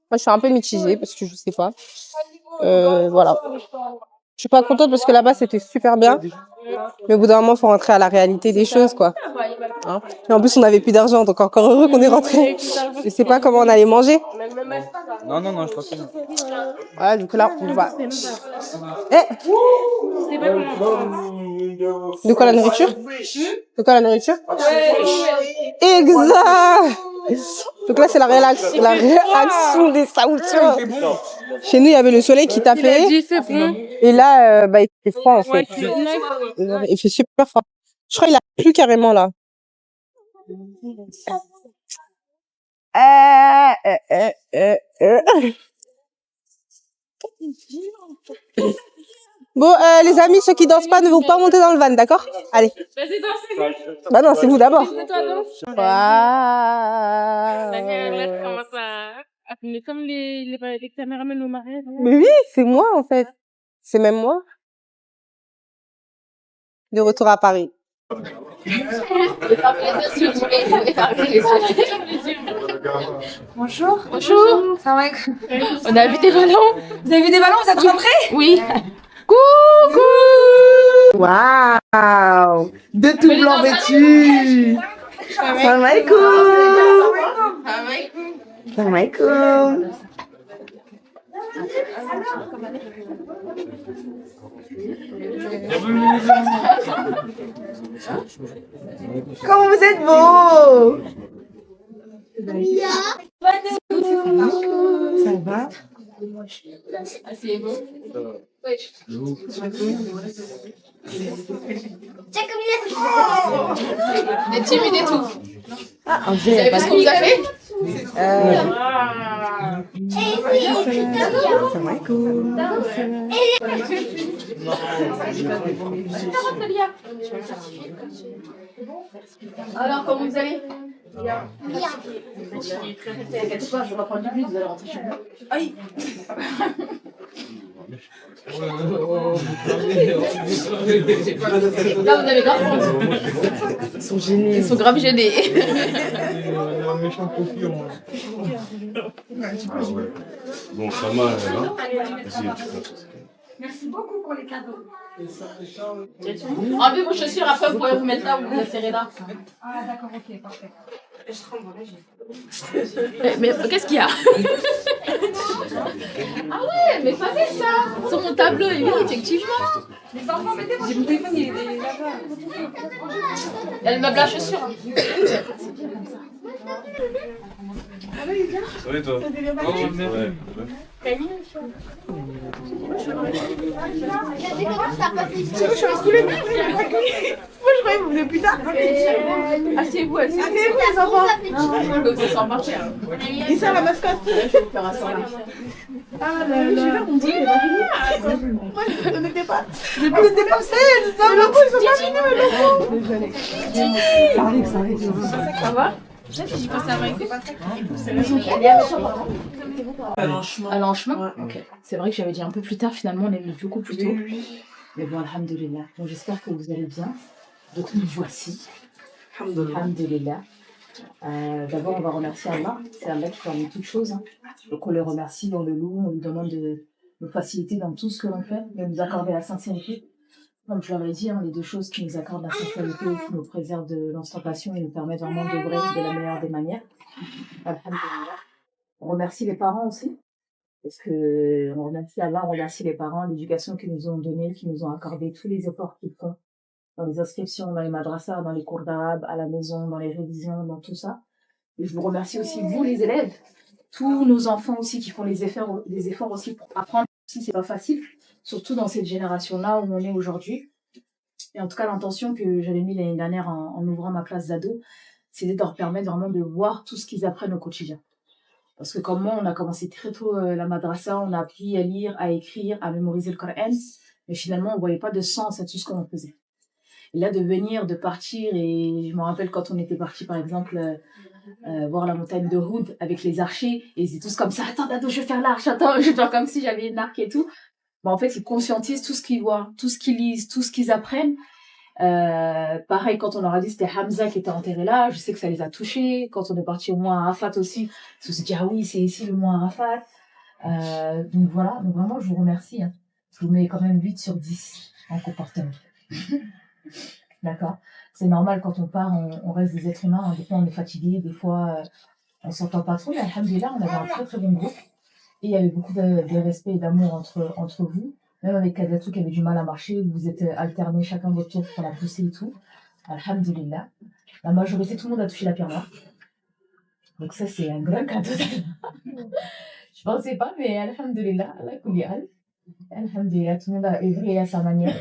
Moi, je suis un peu mitigée parce que je sais pas. Voilà. Je suis pas contente parce que là-bas, c'était super bien. Mais au bout d'un moment, faut rentrer à la réalité des choses, quoi. Hein? Et en plus, on avait plus d'argent, donc encore heureux qu'on est rentré. Je sais pas comment on allait manger. Non, je pense que non. Voilà, du coup, là, on va. Eh! De quoi la nourriture? De quoi la nourriture? Exact! Donc là, c'est la réaction des Saoudiens. Chez nous, il y avait le soleil qui tapait. Et là, bah, il fait froid, en fait. Il fait super froid. Je crois qu'il a plu carrément, là. Bon, les amis, ceux qui dansent pas ne vont pas monter dans le van, d'accord? Allez. Vas-y, dansez. Bah non, c'est vous d'abord. Waouh. Elle commence à filmer comme les caméramans au mariage. Mais oui, c'est moi, en fait. C'est même moi. De retour à Paris. Bonjour. Bonjour. Ça va? On a vu des ballons. Vous avez vu des ballons? Vous êtes rentrés? Oui. Coucou. Waouh. De tout blanc vêtu. Salam alaikum. Salam alaikum. Comment vous êtes beau! Ça va? Asseyez-vous. Des timides et tout. Vous savez pas ce qu'on vous a fait? Alors, comment vous allez? Bien. T'inquiète pas, je vais prendre du bus, vous allez rentrer chez vous. Aïe. Là, vous avez grave honte. Ils sont gênés. Ils sont grave gênés. Un méchant confiant. Ah ouais. Bon, ça m'a, hein. Vas-y, tu peux. Merci beaucoup pour les cadeaux. Enlevez vos chaussures, après vous pouvez vous mettre là ou vous les serrer là. Ah, d'accord, ok, parfait. Je tremble, Mais qu'est-ce qu'il y a? Ah ouais, mais pas fait ça. Sur mon tableau, oui, effectivement. Les enfants, mettez-moi. J'ai mon téléphone, il est là-bas. Il y a le meuble à chaussures. Ah oui, bien. Ça va et toi? Ça devient pas Ouais. bien. Ouais. Je suis rescoulée. Moi, je croyais que vous venez plus tard. Asseyez-vous, Asseyez-vous, les enfants. Vous sans marcher. Et ça, la mascotte. Ah là là. On dit, moi, je n'étais pas. Je n'étais pas celle. Ils sont pas venus, les enfants. Ça arrive. Ça va? J'y pensais avant, c'est pas ça. À l'enchemin. Ok. C'est vrai que j'avais dit un peu plus tard, finalement, on est venu beaucoup plus tôt. Mais bon, alhamdoulilah. Bon, j'espère que vous allez bien. Donc, nous voici. Alhamdoulilah. D'abord, on va remercier Allah. C'est Allah qui permet toutes choses. Hein. Donc, on le remercie, on le loue, on lui demande de nous faciliter dans tout ce que l'on fait, de nous accorder la sincérité. Comme je l'avais dit, hein, les deux choses qui nous accordent la sincérité, qui nous préservent de l'ostentation et nous permettent vraiment de vrai de la meilleure des manières. Alhamdoulilah. On remercie les parents aussi. Parce que on remercie Allah, on remercie les parents, l'éducation qu'ils nous ont donnée, qui nous ont accordé tous les efforts qu'ils font dans les inscriptions, dans les madrasas, dans les cours d'arabe, à la maison, dans les révisions, dans tout ça. Et je vous remercie aussi, vous les élèves, tous nos enfants aussi qui font les efforts aussi pour apprendre. Si c'est pas facile, surtout dans cette génération-là où on est aujourd'hui. Et en tout cas, l'intention que j'avais mis l'année dernière en ouvrant ma classe d'ado, c'était de leur permettre vraiment de voir tout ce qu'ils apprennent au quotidien. Parce que comme moi, on a commencé très tôt la madrasa, on a appris à lire, à écrire, à mémoriser le Coran, mais finalement, on voyait pas de sens à tout ce qu'on faisait. Et là, de venir, de partir, et je me rappelle quand on était parti, par exemple, voir la montagne de Houd avec les archers, et ils étaient tous comme ça, attends, Dado, je vais faire l'arche, attends, je vais faire comme si j'avais une arc et tout. Mais en fait, ils conscientisent tout ce qu'ils voient, tout ce qu'ils lisent, tout ce qu'ils apprennent. Pareil, quand on leur a dit c'était Hamza qui était enterré là, je sais que ça les a touchés. Quand on est parti au Mont Arafat aussi, ils se dit ah oui, c'est ici le Mont Arafat. Donc voilà, donc vraiment je vous remercie. Hein. Je vous mets quand même 8 sur 10 en comportement. D'accord. C'est normal quand on part, on reste des êtres humains. Hein. Des fois on est fatigué, des fois on s'entend pas trop. Mais alhamdoulilah, on avait un très très bon groupe. Et il y avait beaucoup de respect et d'amour entre vous. Même avec Kadatou qui avait du mal à marcher, vous êtes alternés chacun votre tour pour la pousser et tout. Alhamdulillah. La majorité, tout le monde a touché la pierre noire. Donc ça, c'est un grand cadeau. Je pensais pas, mais alhamdulillah, Allah kouliyal. Alhamdulillah, tout le monde a œuvré à sa manière.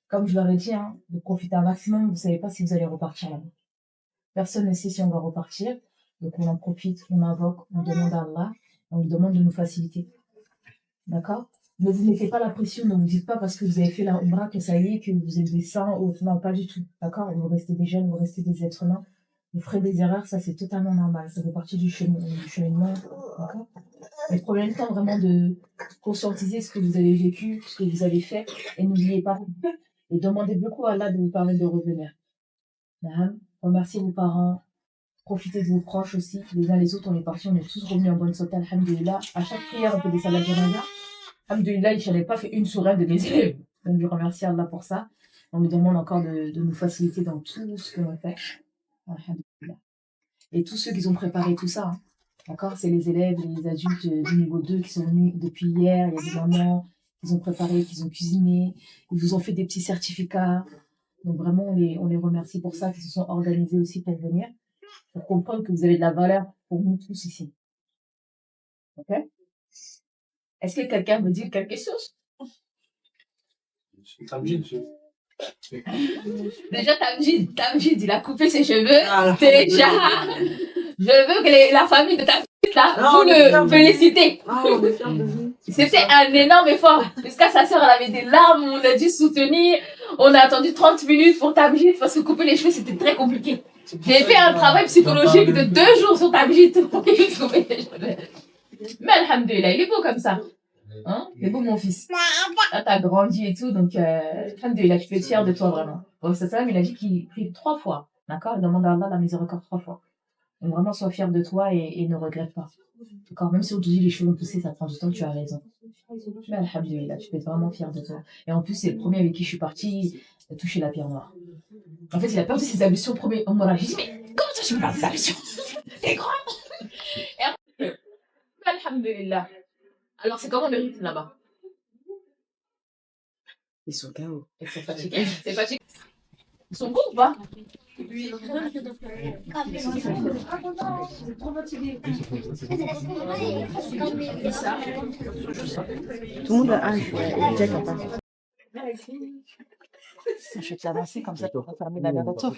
Comme je leur ai dit, hein, de profiter un maximum, vous savez pas si vous allez repartir là-bas. Personne ne sait si on va repartir. Donc on en profite, on invoque, on demande à Allah, on lui demande de nous faciliter. D'accord? Ne vous mettez pas la pression, ne vous dites pas parce que vous avez fait la Umrah que ça y est, que vous êtes des saints, ou non, pas du tout. D'accord? Vous restez des jeunes, vous restez des êtres humains. Vous ferez des erreurs, ça c'est totalement normal. Ça fait partie du cheminement. D'accord? Mais prenez le temps vraiment de conscientiser ce que vous avez vécu, ce que vous avez fait, et n'oubliez pas. Et demandez beaucoup à Allah de vous permettre de revenir. Remerciez vos parents. Profitez de vos proches aussi. Les uns les autres, on est partis, on est tous revenus en bonne santé, alhamdulillah. À chaque prière, on fait des salades de ramadan. Alhamdulillah, je n'avais pas fait une sourate de mes élèves. Donc, je remercie Allah pour ça. On lui demande encore de nous faciliter dans tout ce que l'on fait. Alhamdulillah. Et tous ceux qui ont préparé tout ça, hein. D'accord? C'est les élèves, les adultes du niveau 2 qui sont venus depuis hier. Il y a des mamans qui ont préparé, qui ont cuisiné. Ils vous ont fait des petits certificats. Donc, vraiment, on les remercie pour ça, qui se sont organisés aussi pour venir. Pour comprendre que vous avez de la valeur pour nous tous ici. Ok? Est-ce que quelqu'un veut dire quelque chose? Déjà, Tamjid, il a coupé ses cheveux. Déjà, je veux que la famille de Tamjid, là, vous le félicitez. C'était un énorme effort. Jusqu'à sa sœur, elle avait des larmes, on a dû soutenir. On a attendu 30 minutes pour Tamjid parce que couper les cheveux, c'était très compliqué. J'ai fait un travail psychologique de 2 jours sur Tamjid pour qu'il trouve les cheveux. Mais alhamdoulilah, il est beau comme ça. Hein? Il est beau mon fils. Là, t'as grandi et tout, donc alhamdoulilah, je peux être fière de toi vraiment. Bon, ça, il a dit qu'il prie 3 fois. D'accord? Il demande à Allah la miséricorde 3 fois. Donc vraiment, sois fier de toi et ne regrette pas. D'accord, même si on te dit les cheveux ont poussé, ça prend du temps, tu as raison. Mais alhamdoulilah, tu peux être vraiment fière de toi. Et en plus, c'est le premier avec qui je suis partie toucher la pierre noire. En fait, il a perdu ses ablutions au premier Umrah. J'ai dit, mais comment ça, je peux perdre ses ablutions? T'es grand! Et après, alhamdoulilah. Alors, c'est comment le rythme là-bas? Ils sont KO. Ils sont fatigués. C'est fatigué. Ils sont beaux ou pas? Oui. Tout le monde a âge. Jack en parle. Je vais te l'avancer comme ça pour fermer la retour.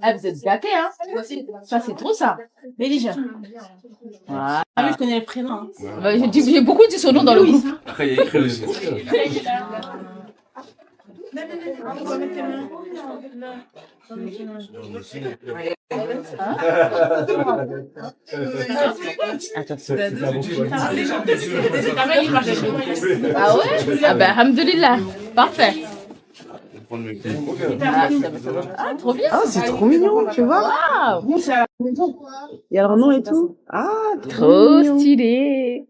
Ah, vous êtes gâtés, hein? Ça, c'est trop ça. Mais déjà. Ah oui, je connais le prénom. Hein. Bah, j'ai beaucoup dit son nom dans le groupe. Après, il y a écrit aussi. Ah ouais? Ah ben, alhamdoulilah. Parfait. Ah, trop bien. Ah, c'est trop mignon, tu vois. Waouh. Il y a leur nom et tout. Ah, Trop stylé.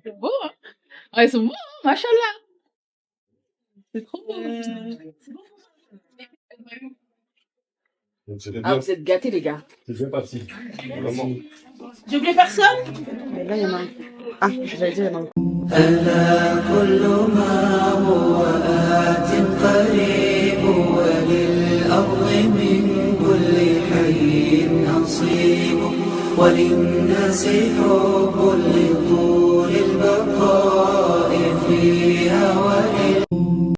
C'est beau, hein? Ah, ils sont beaux, hein? Machallah. C'est trop beau. Ah, vous êtes gâtés, les gars. C'est bien parti. Vraiment. J'ai oublié personne? Mais là, il y en a un. Ah, j'allais dire, il y en a un. ألا كل ما هو آت قريب وللأرض من كل حي نصيب وللناس حب لطول البقاء